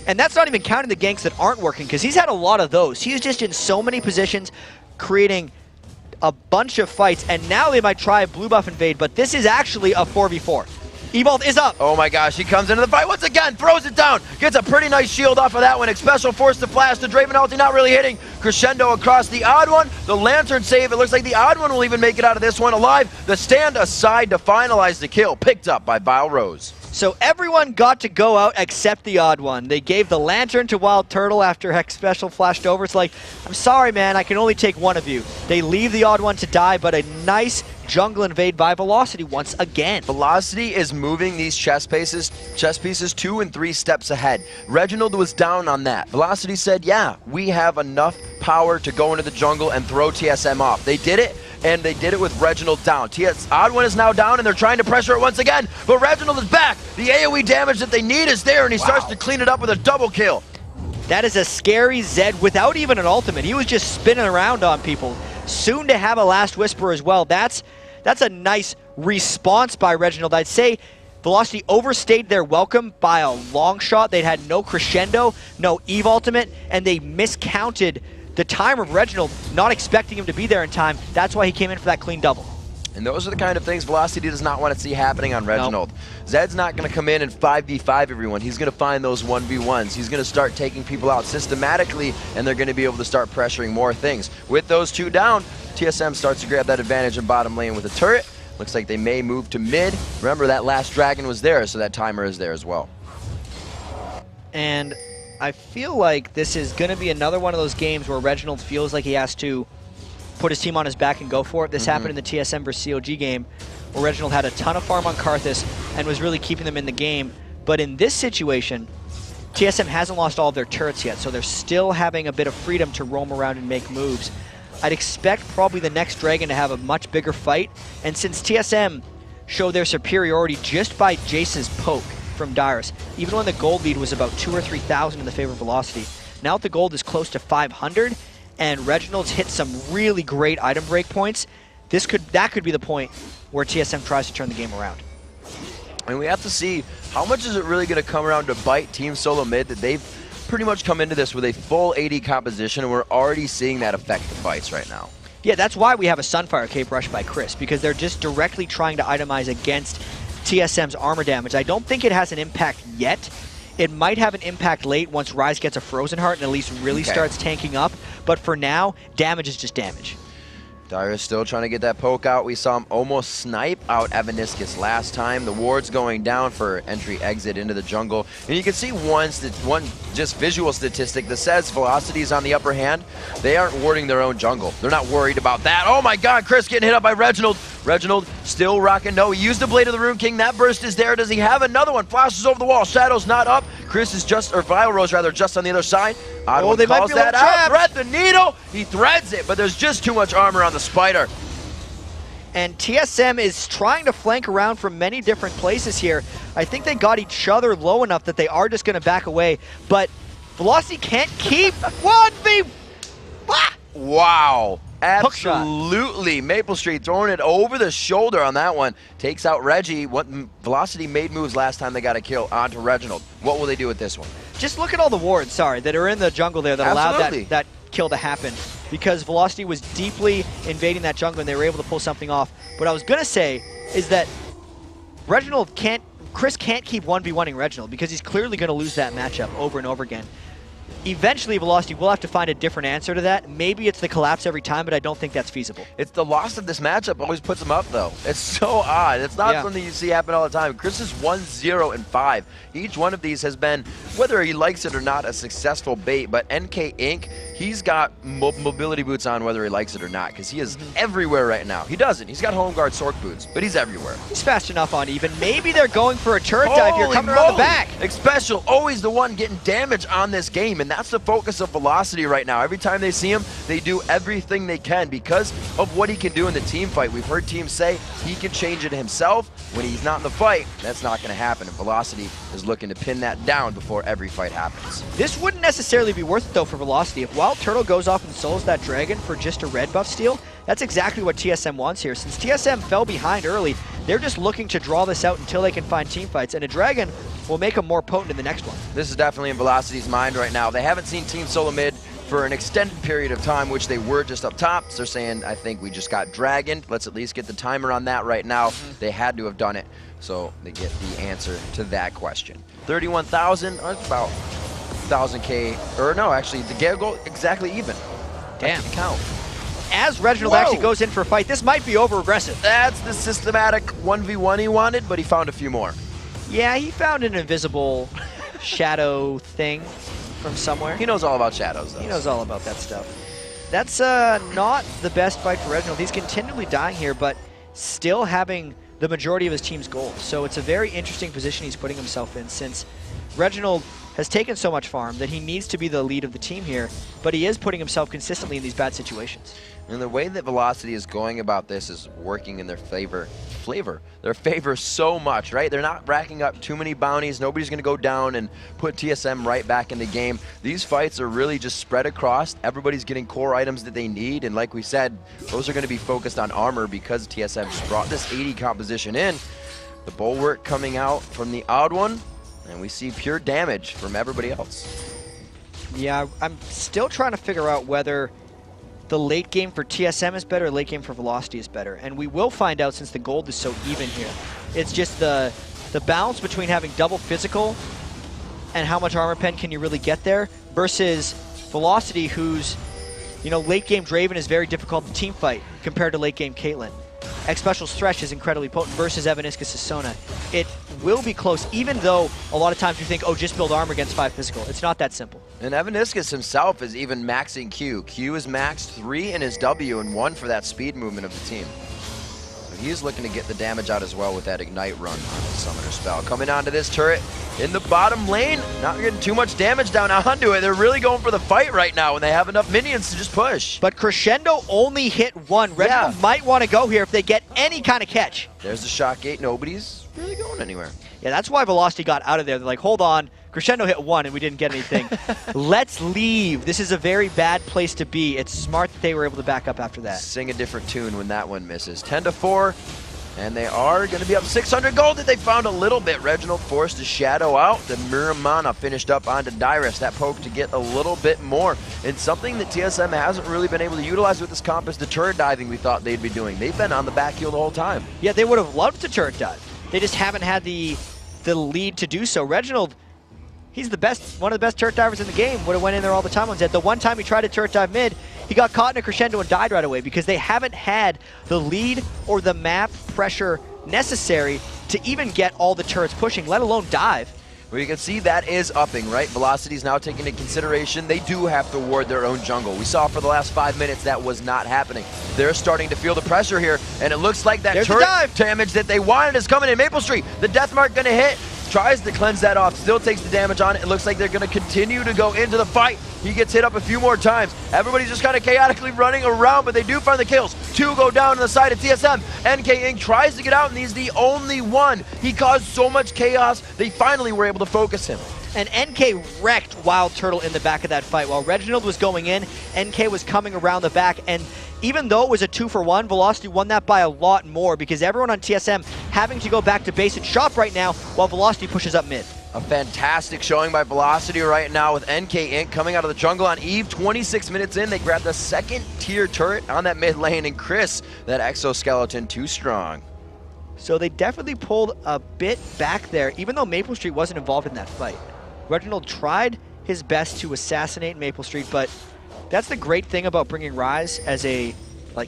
And that's not even counting the ganks that aren't working, because he's had a lot of those. He's just in so many positions, creating a bunch of fights, and now they might try a blue buff invade, but this is actually a 4v4. Evolve is up. Oh my gosh, he comes into the fight once again, throws it down, gets a pretty nice shield off of that one. Special force to flash, the Draven ulti not really hitting. Crescendo across the odd one, the Lantern save. It looks like the odd one will even make it out of this one alive. The stand aside to finalize the kill, picked up by Vile Rose. So everyone got to go out except the odd one. They gave the Lantern to Wild Turtle after Hex Special flashed over. It's like, I'm sorry, man, I can only take one of you. They leave the odd one to die, but a nice jungle invade by Velocity once again. Velocity is moving these chess pieces 2 and 3 steps ahead. Reginald was down on that. Velocity said, yeah, we have enough power to go into the jungle and throw TSM off. They did it. And they did it with Reginald down. Odd one is now down, and they're trying to pressure it once again. But Reginald is back. The AoE damage that they need is there, and he starts to clean it up with a double kill. That is a scary Zed without even an ultimate. He was just spinning around on people. Soon to have a Last Whisper as well. That's a nice response by Reginald. I'd say Velocity overstayed their welcome by a long shot. They'd had no Crescendo, no Eve ultimate, and they miscounted the time of Reginald, not expecting him to be there in time. That's why he came in for that clean double. And those are the kind of things Velocity does not want to see happening on Reginald. Nope. Zed's not going to come in and 5v5 everyone. He's going to find those 1v1s. He's going to start taking people out systematically, and they're going to be able to start pressuring more things. With those two down, TSM starts to grab that advantage in bottom lane with a turret. Looks like they may move to mid. Remember, that last Dragon was there, so that timer is there as well. And I feel like this is going to be another one of those games where Reginald feels like he has to put his team on his back and go for it. This happened in the TSM vs COG game, where Reginald had a ton of farm on Karthus and was really keeping them in the game. But in this situation, TSM hasn't lost all of their turrets yet, so they're still having a bit of freedom to roam around and make moves. I'd expect probably the next Dragon to have a much bigger fight, and since TSM showed their superiority just by Jace's poke from Dyrus, even when the gold lead was about 2,000 or 3,000 in the favor of Velocity, now that the gold is close to 500, and Reginald's hit some really great item break points, that could be the point where TSM tries to turn the game around. And we have to see how much is it really going to come around to bite TeamSoloMid that they've pretty much come into this with a full AD composition, and we're already seeing that affect the fights right now. Yeah, that's why we have a Sunfire Cape Rush by Chris, because they're just directly trying to itemize against TSM's armor damage. I don't think it has an impact yet. It might have an impact late once Ryze gets a Frozen Heart and at least really starts tanking up, but for now, damage is just damage. Dyrus still trying to get that poke out. We saw him almost snipe out Evaniscus last time. The ward's going down for entry-exit into the jungle. And you can see one just visual statistic that says Velocity is on the upper hand. They aren't warding their own jungle. They're not worried about that. Oh my god, Chris getting hit up by Reginald. Reginald still rocking. No, he used the Blade of the Rune King. That burst is there. Does he have another one? Flashes over the wall. Shadow's not up. Chris is just, or Vile Rose rather, just on the other side. Oh, they might be that out. trapped. Thread the needle. He threads it, but there's just too much armor on the Spider. And TSM is trying to flank around from many different places here. I think they got each other low enough that they are just going to back away, but Velocity can't keep 1v. Wow. Absolutely. Maple Street throwing it over the shoulder on that one. Takes out Reggie. What Velocity made moves last time they got a kill onto Reginald. What will they do with this one? Just look at all the wards, that are in the jungle there that allowed that kill to happen, because Velocity was deeply invading that jungle and they were able to pull something off. What I was going to say is that Chris can't keep 1v1ing Reginald because he's clearly going to lose that matchup over and over again. Eventually, Velocity will have to find a different answer to that. Maybe it's the collapse every time, but I don't think that's feasible. It's the loss of this matchup always puts him up, though. It's so odd. It's not something you see happen all the time. Chris is 1-0-5. Each one of these has been, whether he likes it or not, a successful bait. But NK Inc., he's got mobility boots on whether he likes it or not, because he is everywhere right now. He doesn't. He's got home guard Sork boots, but he's everywhere. He's fast enough on even. Maybe they're going for a turret dive here, coming around the back. Xpecial, always the one getting damage on this game, and that's the focus of Velocity right now. Every time they see him, they do everything they can because of what he can do in the team fight. We've heard teams say he can change it himself. When he's not in the fight, that's not going to happen, and Velocity is looking to pin that down before every fight happens. This wouldn't necessarily be worth it, though, for Velocity. If Wild Turtle goes off and solos that Dragon for just a red buff steal, that's exactly what TSM wants here. Since TSM fell behind early, they're just looking to draw this out until they can find team fights, and a Dragon will make them more potent in the next one. This is definitely in Velocity's mind right now. They haven't seen TeamSoloMid for an extended period of time, which they were just up top. So they're saying, I think we just got Dragon. Let's at least get the timer on that right now. They had to have done it. So they get the answer to that question. 31,000, about 1,000K, or no, actually, the goal exactly even. Damn. Count. As Reginald actually goes in for a fight, this might be over-aggressive. That's the systematic 1v1 he wanted, but he found a few more. Yeah, he found an invisible shadow thing from somewhere. He knows all about shadows, though. He knows all about that stuff. That's not the best fight for Reginald. He's continually dying here, but still having the majority of his team's gold. So it's a very interesting position he's putting himself in, since Reginald has taken so much farm that he needs to be the lead of the team here, but he is putting himself consistently in these bad situations. And the way that Velocity is going about this is working in their favor so much, right? They're not racking up too many bounties. Nobody's going to go down and put TSM right back in the game. These fights are really just spread across. Everybody's getting core items that they need, and like we said, those are going to be focused on armor because TSM's brought this 80 composition in. The Bulwark coming out from the odd one, and we see pure damage from everybody else. Yeah, I'm still trying to figure out whether the late game for TSM is better or late game for Velocity is better. And we will find out since the gold is so even here. It's just the balance between having double physical and how much armor pen can you really get there versus Velocity, who's, late game Draven is very difficult to team fight compared to late game Caitlyn. Xpecial's Thresh is incredibly potent versus Evaniscus' Sona. It will be close, even though a lot of times you think, oh, just build armor against 5 physical. It's not that simple. And Evaniscus himself is even maxing Q. Q is maxed 3 in his W and 1 for that speed movement of the team. He's looking to get the damage out as well with that Ignite run on the Summoner spell. Coming onto this turret in the bottom lane, not getting too much damage down onto it. They're really going for the fight right now, and they have enough minions to just push. But Crescendo only hit one. Reginald might want to go here if they get any kind of catch. There's the shot gate. Nobody's really going anywhere. Yeah, that's why Velocity got out of there. They're like, hold on. Crescendo hit one and we didn't get anything. Let's leave. This is a very bad place to be. It's smart that they were able to back up after that. Sing a different tune when that one misses. 10-4, and they are going to be up 600 gold that they found a little bit. Reginald forced to shadow out. The Miramana finished up onto Dyrus. That poke to get a little bit more. And something that TSM hasn't really been able to utilize with this comp is the turret diving we thought they'd be doing. They've been on the back heel the whole time. Yeah, they would have loved to turret dive. They just haven't had the lead to do so. Reginald, he's the best, one of the best turret divers in the game. Would have went in there all the time on Zed. The one time he tried to turret dive mid, he got caught in a crescendo and died right away because they haven't had the lead or the map pressure necessary to even get all the turrets pushing, let alone dive. Well, you can see that is upping, right? Velocity is now taking into consideration they do have to ward their own jungle. We saw for the last 5 minutes that was not happening. They're starting to feel the pressure here, and it looks like that turret damage that they wanted is coming in. Maple Street, the death mark gonna hit. Tries to cleanse that off, still takes the damage on it. It looks like they're going to continue to go into the fight. He gets hit up a few more times. Everybody's just kind of chaotically running around, but they do find the kills. 2 go down on the side of TSM. NK Inc. tries to get out, and he's the only one. He caused so much chaos, they finally were able to focus him. And NK wrecked Wild Turtle in the back of that fight. While Reginald was going in, NK was coming around the back, and even though it was a 2-for-1, Velocity won that by a lot more because everyone on TSM having to go back to base and shop right now while Velocity pushes up mid. A fantastic showing by Velocity right now with NK Inc. coming out of the jungle on Eve. 26 minutes in, they grabbed the second tier turret on that mid lane, and Chris, that exoskeleton, too strong. So they definitely pulled a bit back there, even though Maple Street wasn't involved in that fight. Reginald tried his best to assassinate Maple Street, but that's the great thing about bringing Rise as a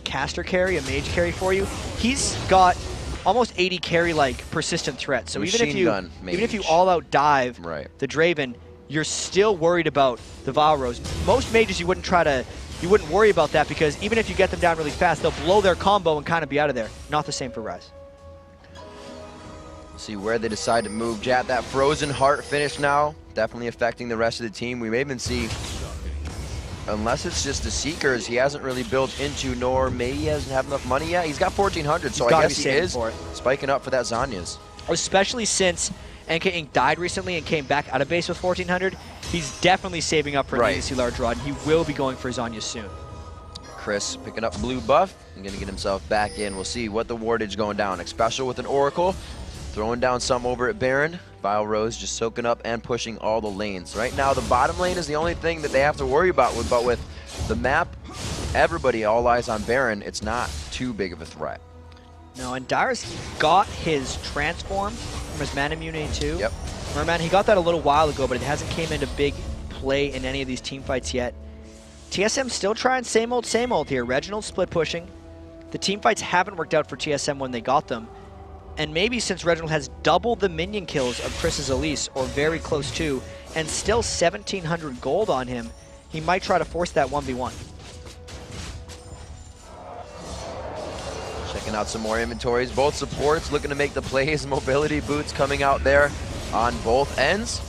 caster carry, a mage carry for you. He's got almost 80 carry persistent threat. So even if you all out dive the Draven, you're still worried about the Valros. Most mages you wouldn't worry about that because even if you get them down really fast, they'll blow their combo and kind of be out of there. Not the same for Rise. See where they decide to move. Jat, that Frozen Heart finish now, definitely affecting the rest of the team. We may even see, unless it's just the Seekers, he hasn't really built into, nor maybe he hasn't have enough money yet. He's got 1,400, so I guess he is spiking up for that Zhonya's. Especially since NK Inc. died recently and came back out of base with 1,400, he's definitely saving up for an easy large rod. He will be going for Zhonya's soon. Chris picking up blue buff and going to get himself back in. We'll see what the wardage going down. Special with an Oracle. Throwing down some over at Baron. Vile Rose just soaking up and pushing all the lanes. Right now, the bottom lane is the only thing that they have to worry about. But with the map, everybody all eyes on Baron. It's not too big of a threat. No, and Dyrus got his transform from his Mana Immunity too. Yep. Merman, he got that a little while ago, but it hasn't came into big play in any of these team fights yet. TSM still trying same old here. Reginald split pushing. The team fights haven't worked out for TSM when they got them. And maybe since Reginald has double the minion kills of Chris's Elise, or very close to, and still 1,700 gold on him, he might try to force that 1v1. Checking out some more inventories. Both supports looking to make the plays. Mobility boots coming out there on both ends.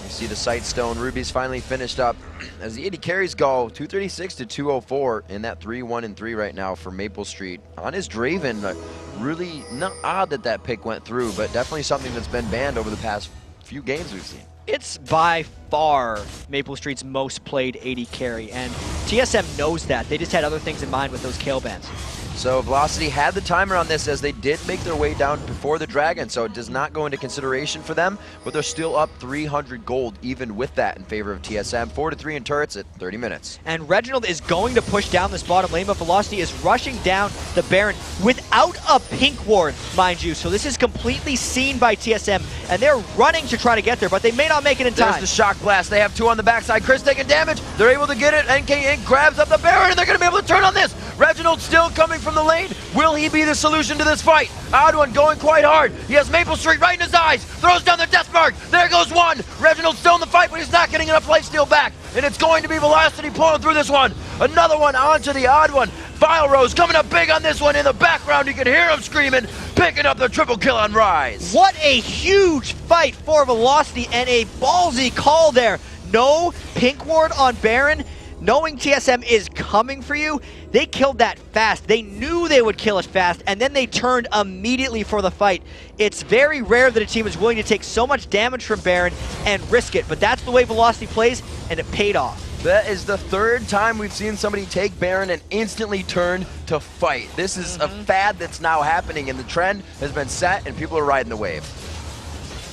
You see the Sightstone Rubies finally finished up. As the 80 carries go, 236 to 204 in that 3-1 and 3 right now for Maple Street. On his Draven, really not odd that pick went through, but definitely something that's been banned over the past few games we've seen. It's by far Maple Street's most played 80 carry, and TSM knows that. They just had other things in mind with those Kale bans. So Velocity had the timer on this as they did make their way down before the Dragon, so it does not go into consideration for them, but they're still up 300 gold even with that in favor of TSM. 4-3 in turrets at 30 minutes. And Reginald is going to push down this bottom lane, but Velocity is rushing down the Baron without a pink ward, mind you. So this is completely seen by TSM, and they're running to try to get there, but they may not make it in time. There's the Shock Blast. They have 2 on the backside. Chris taking damage. They're able to get it. NK Inc. grabs up the Baron, and they're going to be able to turn on this. Reginald still coming from the lane. Will he be the solution to this fight? Odd one going quite hard. He has Maple Street right in his eyes. Throws down the death mark. There goes one. Reginald still in the fight, but he's not getting enough lifesteal back. And it's going to be Velocity pulling through this one. Another one onto the odd one. Vile Rose coming up big on this one. In the background, you can hear him screaming, picking up the triple kill on Rise. What a huge fight for Velocity and a ballsy call there. No pink ward on Baron. Knowing TSM is coming for you, they killed that fast. They knew they would kill it fast, and then they turned immediately for the fight. It's very rare that a team is willing to take so much damage from Baron and risk it, but that's the way Velocity plays, and it paid off. That is the third time we've seen somebody take Baron and instantly turn to fight. This is a fad that's now happening, and the trend has been set, and people are riding the wave.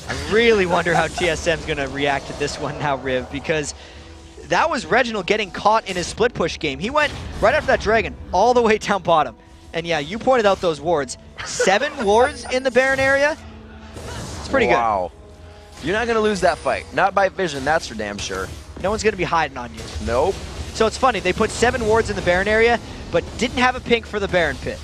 I really wonder how TSM's going to react to this one now, Riv, because that was Reginald getting caught in his split push game. He went right after that Dragon all the way down bottom. And yeah, you pointed out those wards. 7 wards in the Baron area. It's pretty good. Wow. You're not going to lose that fight. Not by vision, that's for damn sure. No one's going to be hiding on you. Nope. So it's funny, they put 7 wards in the Baron area, but didn't have a pink for the Baron pit.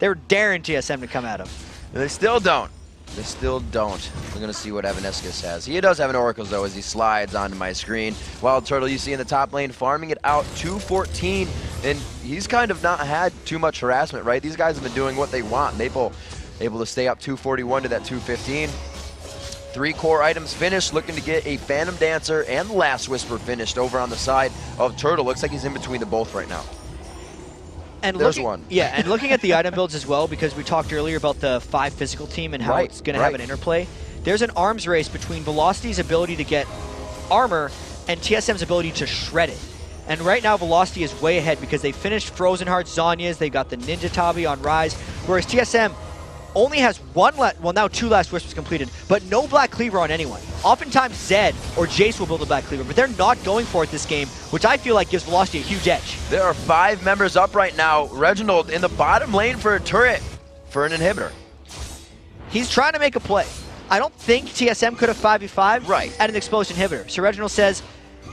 They were daring TSM to come at him. They still don't. They still don't. We're going to see what Evaniscus has. He does have an Oracles, though, as he slides onto my screen. Wild Turtle, you see in the top lane, farming it out, 214. And he's kind of not had too much harassment, right? These guys have been doing what they want. They've been able to stay up 241 to that 215. 3 core items finished, looking to get a Phantom Dancer and the Last Whisper finished over on the side of Turtle. Looks like he's in between the both right now. And there's one. Yeah, and looking at the item builds as well, because we talked earlier about the 5 physical team and how it's going to have an interplay. There's an arms race between Velocity's ability to get armor and TSM's ability to shred it. And right now, Velocity is way ahead because they finished Frozen Hearts Zhonya's, they've got the Ninja Tabi on Rise, whereas TSM only has now 2 Last Whispers completed, but no Black Cleaver on anyone. Oftentimes Zed or Jace will build a Black Cleaver, but they're not going for it this game, which I feel like gives Velocity a huge edge. There are 5 members up right now. Reginald in the bottom lane for a turret for an inhibitor. He's trying to make a play. I don't think TSM could have 5v5 at an exposed inhibitor. So Reginald says,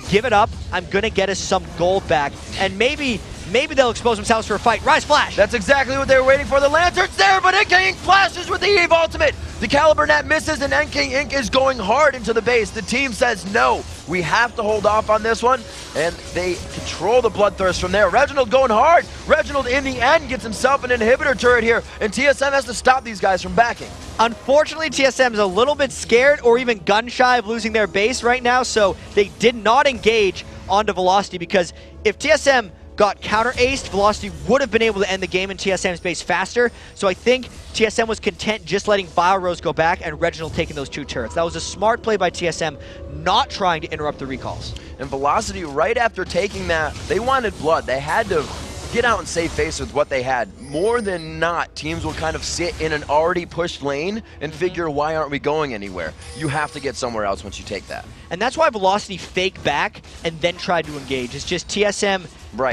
give it up, I'm going to get us some gold back, and maybe they'll expose themselves for a fight. Rise Flash! That's exactly what they were waiting for. The Lantern's there, but NK Inc. flashes with the Eve Ultimate. The Caliber Net misses, and NK Inc. is going hard into the base. The team says, no, we have to hold off on this one, and they control the Bloodthirst from there. Reginald going hard. Reginald, in the end, gets himself an inhibitor turret here, and TSM has to stop these guys from backing. Unfortunately, TSM is a little bit scared or even gun-shy of losing their base right now, so they did not engage onto Velocity, because if TSM got counter-aced, Velocity would have been able to end the game in TSM's base faster. So I think TSM was content just letting Vile Rose go back and Reginald taking those 2 turrets. That was a smart play by TSM, not trying to interrupt the recalls. And Velocity, right after taking that, they wanted blood. They had to get out and save face with what they had. More than not, teams will kind of sit in an already pushed lane and figure, why aren't we going anywhere? You have to get somewhere else once you take that. And that's why Velocity faked back and then tried to engage. It's just TSM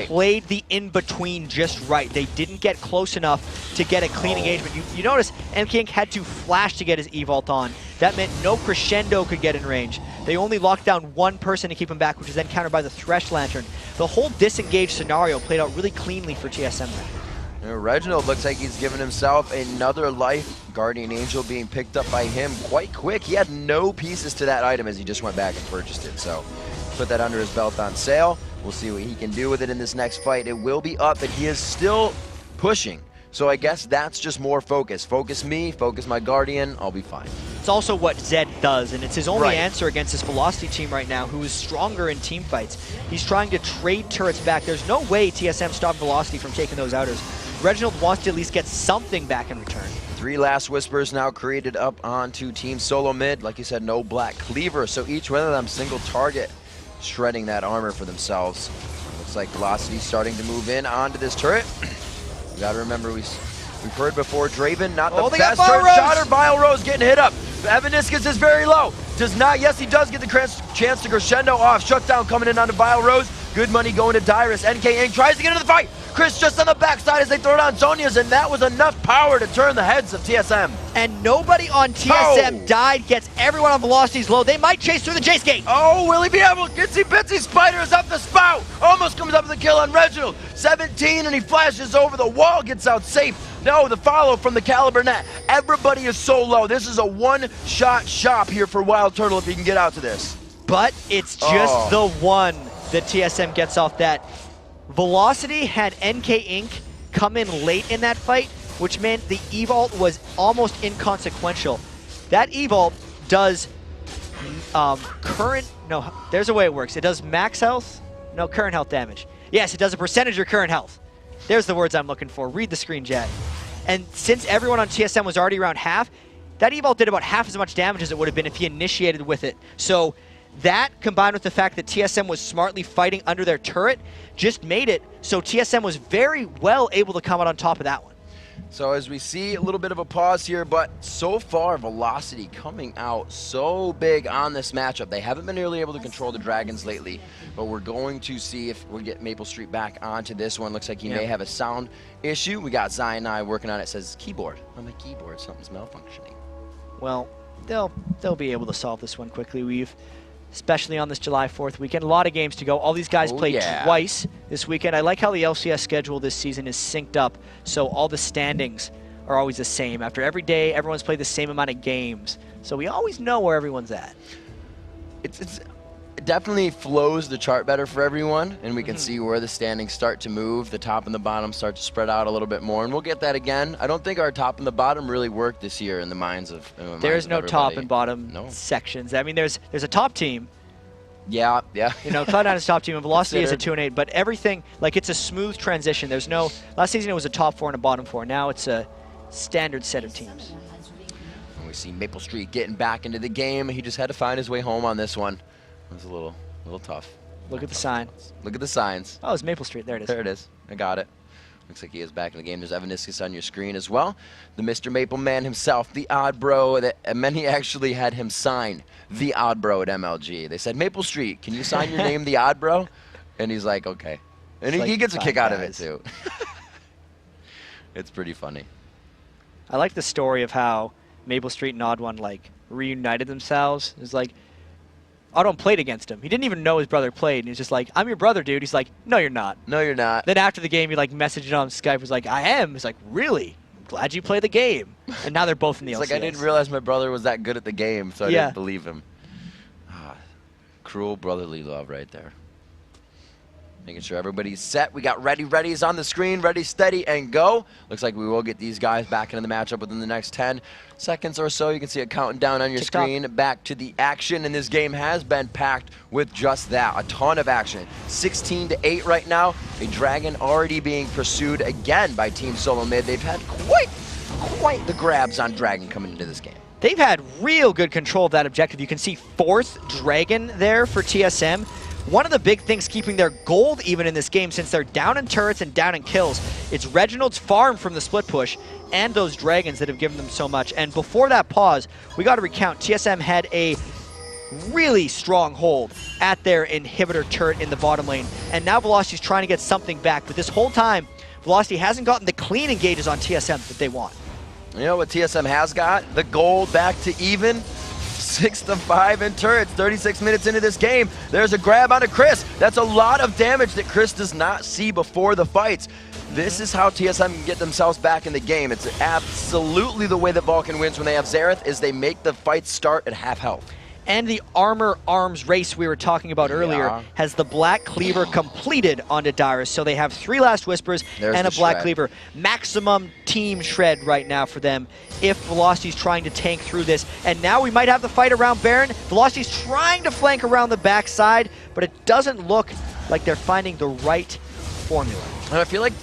played the in-between just right. They didn't get close enough to get a clean engagement. You notice NK Inc. had to flash to get his E-Vault on. That meant no Crescendo could get in range. They only locked down 1 person to keep him back, which was then countered by the Thresh Lantern. The whole disengaged scenario played out really cleanly for TSM there. Reginald looks like he's given himself another life. Guardian Angel being picked up by him quite quick. He had no pieces to that item as he just went back and purchased it. So put that under his belt on sale. We'll see what he can do with it in this next fight. It will be up, and he is still pushing. So I guess that's just more focus. Focus me, focus my Guardian, I'll be fine. It's also what Zed does, and it's his only answer against this Velocity team right now, who is stronger in team fights. He's trying to trade turrets back. There's no way TSM stopped Velocity from taking those outers. Reginald wants to at least get something back in return. 3 Last Whispers now created up onto TeamSoloMid. Like you said, no Black Cleaver, so each one of them single target, shredding that armor for themselves. Looks like Velocity starting to move in onto this turret. You gotta remember, we've heard before, Draven, not the best turret shotter. Vile Rose getting hit up. Evaniscus is very low. Does not, yes, he does get the chance to Crescendo off. Shutdown coming in onto Vile Rose. Good money going to Dyrus. NK Inc. tries to get into the fight. Chris just on the backside as they throw down Zhonya's, and that was enough power to turn the heads of TSM. And nobody on TSM died, gets everyone on Velocity's low. They might chase through the Jace Gate. Oh, will he be able? Itsy Bitsy Spiders up the spout. Almost comes up with a kill on Reginald. 17, and he flashes over the wall, gets out safe. No, the follow from the Caliber Net. Everybody is so low. This is a one-shot shop here for Wild Turtle if he can get out to this. But it's just the one. that TSM gets off that. Velocity had NK Inc. come in late in that fight, which meant the eVault was almost inconsequential. That eVault does there's a way it works. It does max health, no, current health damage. Yes, it does a percentage of your current health. There's the words I'm looking for. Read the screen, Jet. And since everyone on TSM was already around half, that eVault did about half as much damage as it would have been if he initiated with it. So that, combined with the fact that TSM was smartly fighting under their turret, just made it so TSM was very well able to come out on top of that one. So as we see a little bit of a pause here, but so far Velocity coming out so big on this matchup. They haven't been really able to control the Dragons lately, but we're going to see if we get Maple Street back onto this one. Looks like he may have a sound issue. We got Zion and I working on it. It says keyboard. On my keyboard, something's malfunctioning. Well, they'll be able to solve this one quickly, especially on this July 4th weekend. A lot of games to go. All these guys played twice this weekend. I like how the LCS schedule this season is synced up, so all the standings are always the same. After every day, everyone's played the same amount of games, so we always know where everyone's at. It definitely flows the chart better for everyone, and we can see where the standings start to move. The top and the bottom start to spread out a little bit more, and we'll get that again. I don't think our top and the bottom really worked this year in the minds of There's no top and bottom sections. I mean, there's a top team. Yeah. You know, Cloud9 is top team, and Velocity is a 2-8, but everything, like, it's a smooth transition. There's no, last season it was a top 4 and a bottom 4. Now it's a standard set of teams. And we see Maple Street getting back into the game. He just had to find his way home on this one. It was a little tough. Look at the sign. Look at the signs. Oh, it's Maple Street. There it is. There it is. I got it. Looks like he is back in the game. There's Evaniscus on your screen as well. The Mr. Maple Man himself, the odd bro. Many actually had him sign the odd bro at MLG. They said, Maple Street, can you sign your name the odd bro? And he's like, okay. And he gets a kick out of it too. It's pretty funny. I like the story of how Maple Street and Odd One like reunited themselves. It's like, Odd played against him. He didn't even know his brother played, and he's just like, I'm your brother, dude. He's like, no, you're not. No, you're not. Then after the game, he like messaged on Skype, was like, I am. He's like, really? I'm glad you play the game. And now they're both in the LCS. It's like, I didn't realize my brother was that good at the game, so I didn't believe him. Cruel brotherly love right there. Making sure everybody's set. We got ready's on the screen. Ready, steady, and go. Looks like we will get these guys back into the matchup within the next 10 seconds or so. You can see it counting down on your screen. Back to the action, and this game has been packed with just that. A ton of action. 16-8 right now. A Dragon already being pursued again by TeamSoloMid. They've had quite the grabs on Dragon coming into this game. They've had real good control of that objective. You can see 4th Dragon there for TSM. One of the big things keeping their gold even in this game, since they're down in turrets and down in kills, it's Reginald's farm from the split push and those Dragons that have given them so much. And before that pause, we got to recount, TSM had a really strong hold at their inhibitor turret in the bottom lane. And now Velocity's trying to get something back. But this whole time, Velocity hasn't gotten the clean engages on TSM that they want. You know what TSM has got? The gold back to even. 6-5 in turrets, 36 minutes into this game. There's a grab onto Chris. That's a lot of damage that Chris does not see before the fights. This is how TSM can get themselves back in the game. It's absolutely the way that Vulcan wins when they have Xerath, is they make the fights start at half health. And the armor arms race we were talking about earlier has the Black Cleaver completed onto Dyrus. So they have 3 Last Whispers and a Black Cleaver. Maximum team shred right now for them if Velocity's trying to tank through this. And now we might have the fight around Baron. Velocity's trying to flank around the backside, but it doesn't look like they're finding the right formula. And I feel like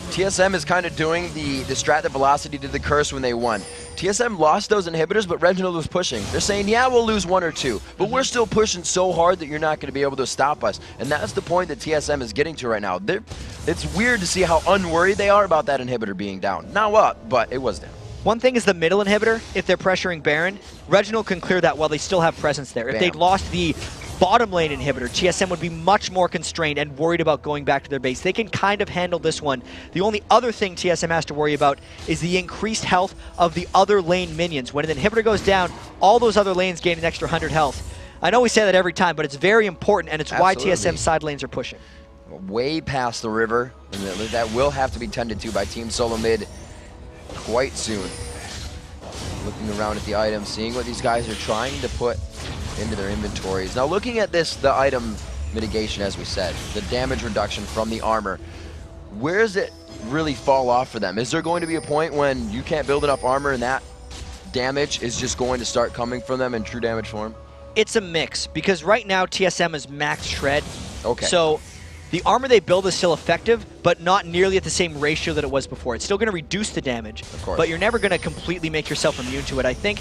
TSM is kind of doing the strat that Velocity did the curse when they won. TSM lost those inhibitors, but Reginald was pushing. They're saying, yeah, we'll lose 1 or 2, but we're still pushing so hard that you're not going to be able to stop us. And that's the point that TSM is getting to right now. It's weird to see how unworried they are about that inhibitor being down. Now up, but it was down. One thing is the middle inhibitor. If they're pressuring Baron, Reginald can clear that while they still have presence there. If they'd lost the bottom lane inhibitor, TSM would be much more constrained and worried about going back to their base. They can kind of handle this one. The only other thing TSM has to worry about is the increased health of the other lane minions. When an inhibitor goes down, all those other lanes gain an extra 100 health. I know we say that every time, but it's very important, and it's why TSM side lanes are pushing. Way past the river, and that will have to be tended to by TeamSoloMid quite soon. Looking around at the items, seeing what these guys are trying to put into their inventories. Now looking at this, the item mitigation, as we said, the damage reduction from the armor. Where does it really fall off for them? Is there going to be a point when you can't build enough armor and that damage is just going to start coming from them in true damage form? It's a mix, because right now TSM is max shred. Okay. So the armor they build is still effective, but not nearly at the same ratio that it was before. It's still going to reduce the damage, of course, but you're never going to completely make yourself immune to it. I think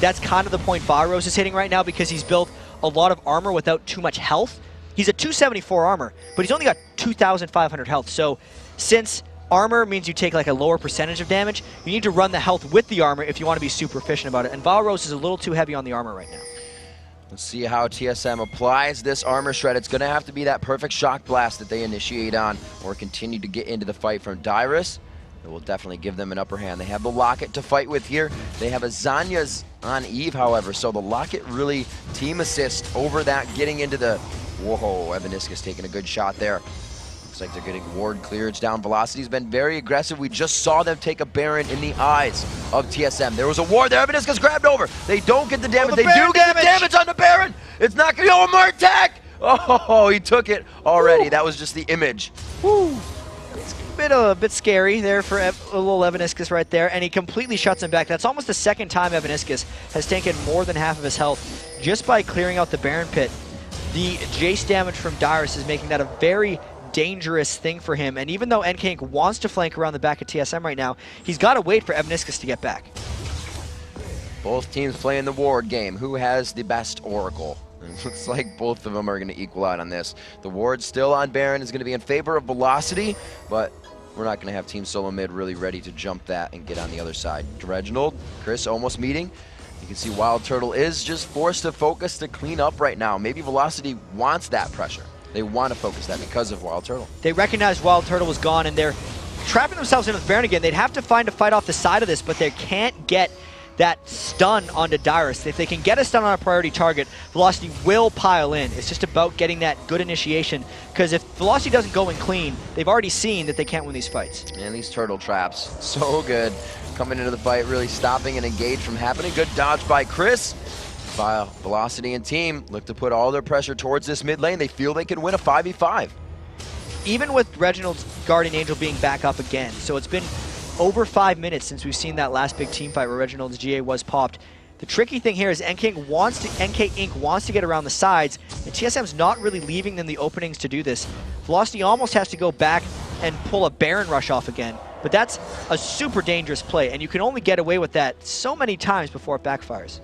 that's kind of the point Valros is hitting right now, because he's built a lot of armor without too much health. He's at 274 armor, but he's only got 2,500 health. So since armor means you take like a lower percentage of damage, you need to run the health with the armor if you want to be super efficient about it. And Valros is a little too heavy on the armor right now. Let's see how TSM applies this armor shred. It's going to have to be that perfect shock blast that they initiate on or continue to get into the fight from Dyrus. It will definitely give them an upper hand. They have the Locket to fight with here. They have a Zanya's on Eve, however, so the Locket really team assist over that, getting into the... Whoa, Evaniscus taking a good shot there. Looks like they're getting ward clearance down. Velocity's been very aggressive. We just saw them take a Baron in the eyes of TSM. There was a ward there. Evaniscus grabbed over. They don't get the damage. They do get the damage on the Baron. It's not going to go more attack. Oh, he took it already. Woo. That was just the image. Woo. It's a bit scary there for a little Evaniscus right there, and he completely shuts him back. That's almost the second time Evaniscus has taken more than half of his health just by clearing out the Baron pit. The Jace damage from Dyrus is making that a very dangerous thing for him, and even though NK Inc. wants to flank around the back of TSM right now, he's got to wait for Evaniscus to get back. Both teams playing the ward game. Who has the best Oracle? It looks like both of them are going to equal out on this. The ward still on Baron is going to be in favor of Velocity, but we're not going to have TeamSoloMid really ready to jump that and get on the other side. Reginald, Chris almost meeting. You can see Wild Turtle is just forced to focus to clean up right now. Maybe Velocity wants that pressure. They want to focus that because of Wild Turtle. They recognize Wild Turtle was gone, and they're trapping themselves in with Baron again. They'd have to find a fight off the side of this, but they can't get that stun onto Dyrus. If they can get a stun on a priority target, Velocity will pile in. It's just about getting that good initiation, because if Velocity doesn't go in clean, they've already seen that they can't win these fights. And these turtle traps, so good. Coming into the fight, really stopping and engage from happening. Good dodge by Chris. While Velocity and team look to put all their pressure towards this mid lane. They feel they can win a 5v5. Even with Reginald's Guardian Angel being back up again, so it's been over 5 minutes since we've seen that last big team fight where Reginald's GA was popped. The tricky thing here is NK Inc. wants to get around the sides, and TSM's not really leaving them the openings to do this. Velocity almost has to go back and pull a Baron rush off again, but that's a super dangerous play, and you can only get away with that so many times before it backfires.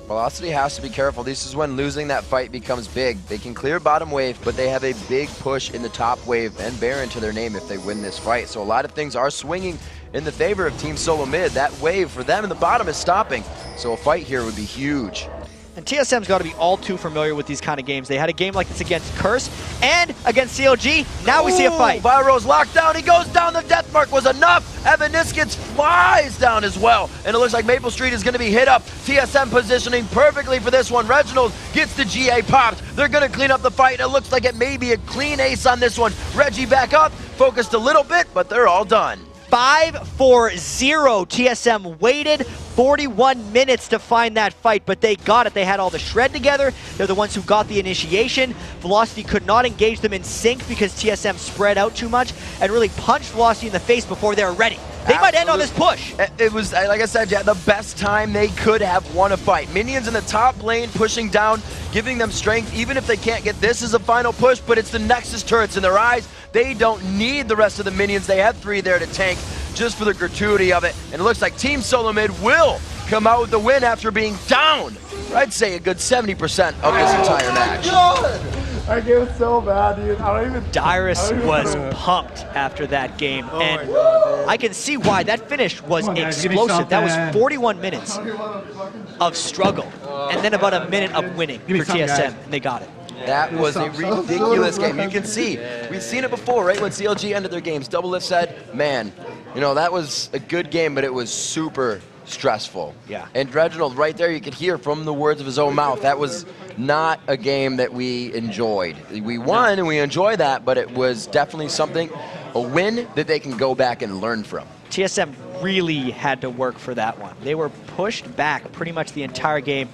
Velocity has to be careful. This is when losing that fight becomes big. They can clear bottom wave, but they have a big push in the top wave and Baron to their name if they win this fight. So a lot of things are swinging in the favor of TeamSoloMid. That wave for them in the bottom is stopping. So a fight here would be huge. And TSM's got to be all too familiar with these kind of games. They had a game like this against Curse and against CLG. Now we see a fight. Viro's locked down. He goes down. The death mark was enough. Evaniscus flies down as well. And it looks like Maple Street is going to be hit up. TSM positioning perfectly for this one. Reginald gets the GA popped. They're going to clean up the fight. It looks like it may be a clean ace on this one. Reggie back up. Focused a little bit, but they're all done. 5-4-0. TSM waited 41 minutes to find that fight, but they got it. They had all the shred together. They're the ones who got the initiation. Velocity could not engage them in sync because TSM spread out too much and really punched Velocity in the face before they were ready. They might end on this push. It was, like I said, yeah, the best time they could have won a fight. Minions in the top lane pushing down, giving them strength, even if they can't get this as a final push, but it's the Nexus turrets in their eyes. They don't need the rest of the minions. They have 3 there to tank just for the gratuity of it. And it looks like TeamSoloMid will come out with the win after being down, I'd say a good 70% of this entire match. God! That game was so bad, dude. I don't even... Dyrus was pumped after that game, and I can see why. That finish was explosive. That was 41 minutes of struggle, and then about a minute of winning for TSM, and they got it. That was a ridiculous game. You can see, we've seen it before, right? When CLG ended their games, Double Lift said, man, you know, that was a good game, but it was super stressful. Yeah. And Reginald, right there, you could hear from the words of his own mouth, that was not a game that we enjoyed. We won and we enjoy that, but it was definitely something, a win that they can go back and learn from. TSM really had to work for that one. They were pushed back pretty much the entire game,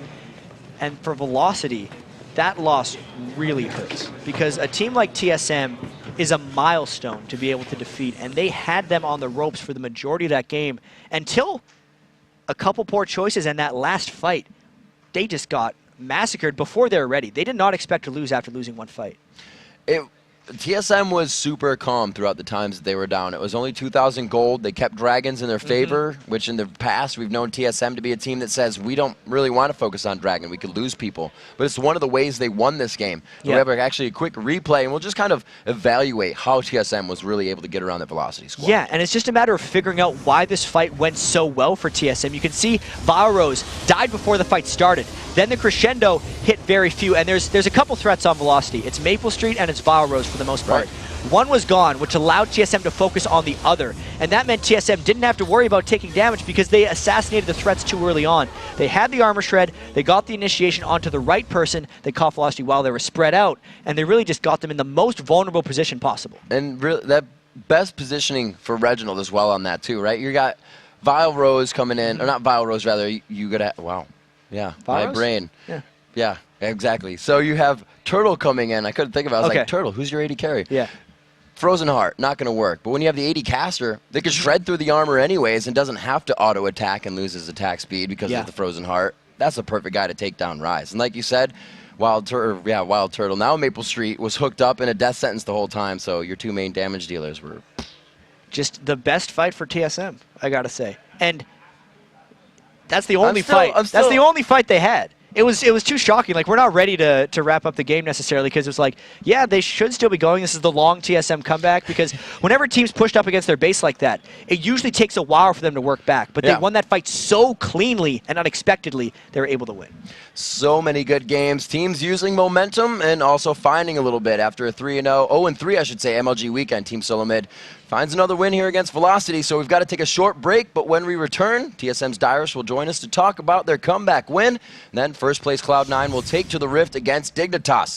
and for Velocity, that loss really hurts because a team like TSM is a milestone to be able to defeat, and they had them on the ropes for the majority of that game until a couple poor choices and that last fight. They just got massacred before they were ready. They did not expect to lose after losing one fight. TSM was super calm throughout the times that they were down. It was only 2,000 gold. They kept Dragons in their favor, which in the past we've known TSM to be a team that says we don't really want to focus on Dragon. We could lose people. But it's one of the ways they won this game. We have actually a quick replay, and we'll just kind of evaluate how TSM was really able to get around that Velocity squad. Yeah, and it's just a matter of figuring out why this fight went so well for TSM. You can see Valrose died before the fight started. Then the crescendo hit very few, and there's a couple threats on Velocity. It's Maple Street and it's Valrose for the most part. One was gone, which allowed TSM to focus on the other, and that meant TSM didn't have to worry about taking damage because they assassinated the threats too early on. They had the armor shred, they got the initiation onto the right person, they caught Velocity while they were spread out, and they really just got them in the most vulnerable position possible. And really, that best positioning for Reginald as well on that too, right? You got Valrose coming in, or not Valrose, rather, you got wow. Yeah, Valrose? My brain. Yeah, exactly. So you have Turtle coming in. I couldn't think of it. I was like, Turtle, who's your AD carry? Yeah. Frozen Heart, not going to work. But when you have the AD caster, they can shred through the armor anyways and doesn't have to auto-attack and lose his attack speed because of the Frozen Heart. That's a perfect guy to take down Rise. And like you said, Wild Turtle. Now Maple Street was hooked up in a death sentence the whole time, so your two main damage dealers were... Just the best fight for TSM, I got to say. And that's the only fight. That's the only fight they had. It was too shocking. Like, we're not ready to wrap up the game necessarily because it was like, yeah, they should still be going. This is the long TSM comeback because whenever teams pushed up against their base like that, it usually takes a while for them to work back. But they won that fight so cleanly and unexpectedly, they were able to win. So many good games. Teams using momentum and also finding a little bit after a 0-3, I should say, MLG weekend. TeamSoloMid finds another win here against Velocity, so we've got to take a short break, but when we return, TSM's Dyrus will join us to talk about their comeback win, and then first place Cloud9 will take to the Rift against Dignitas.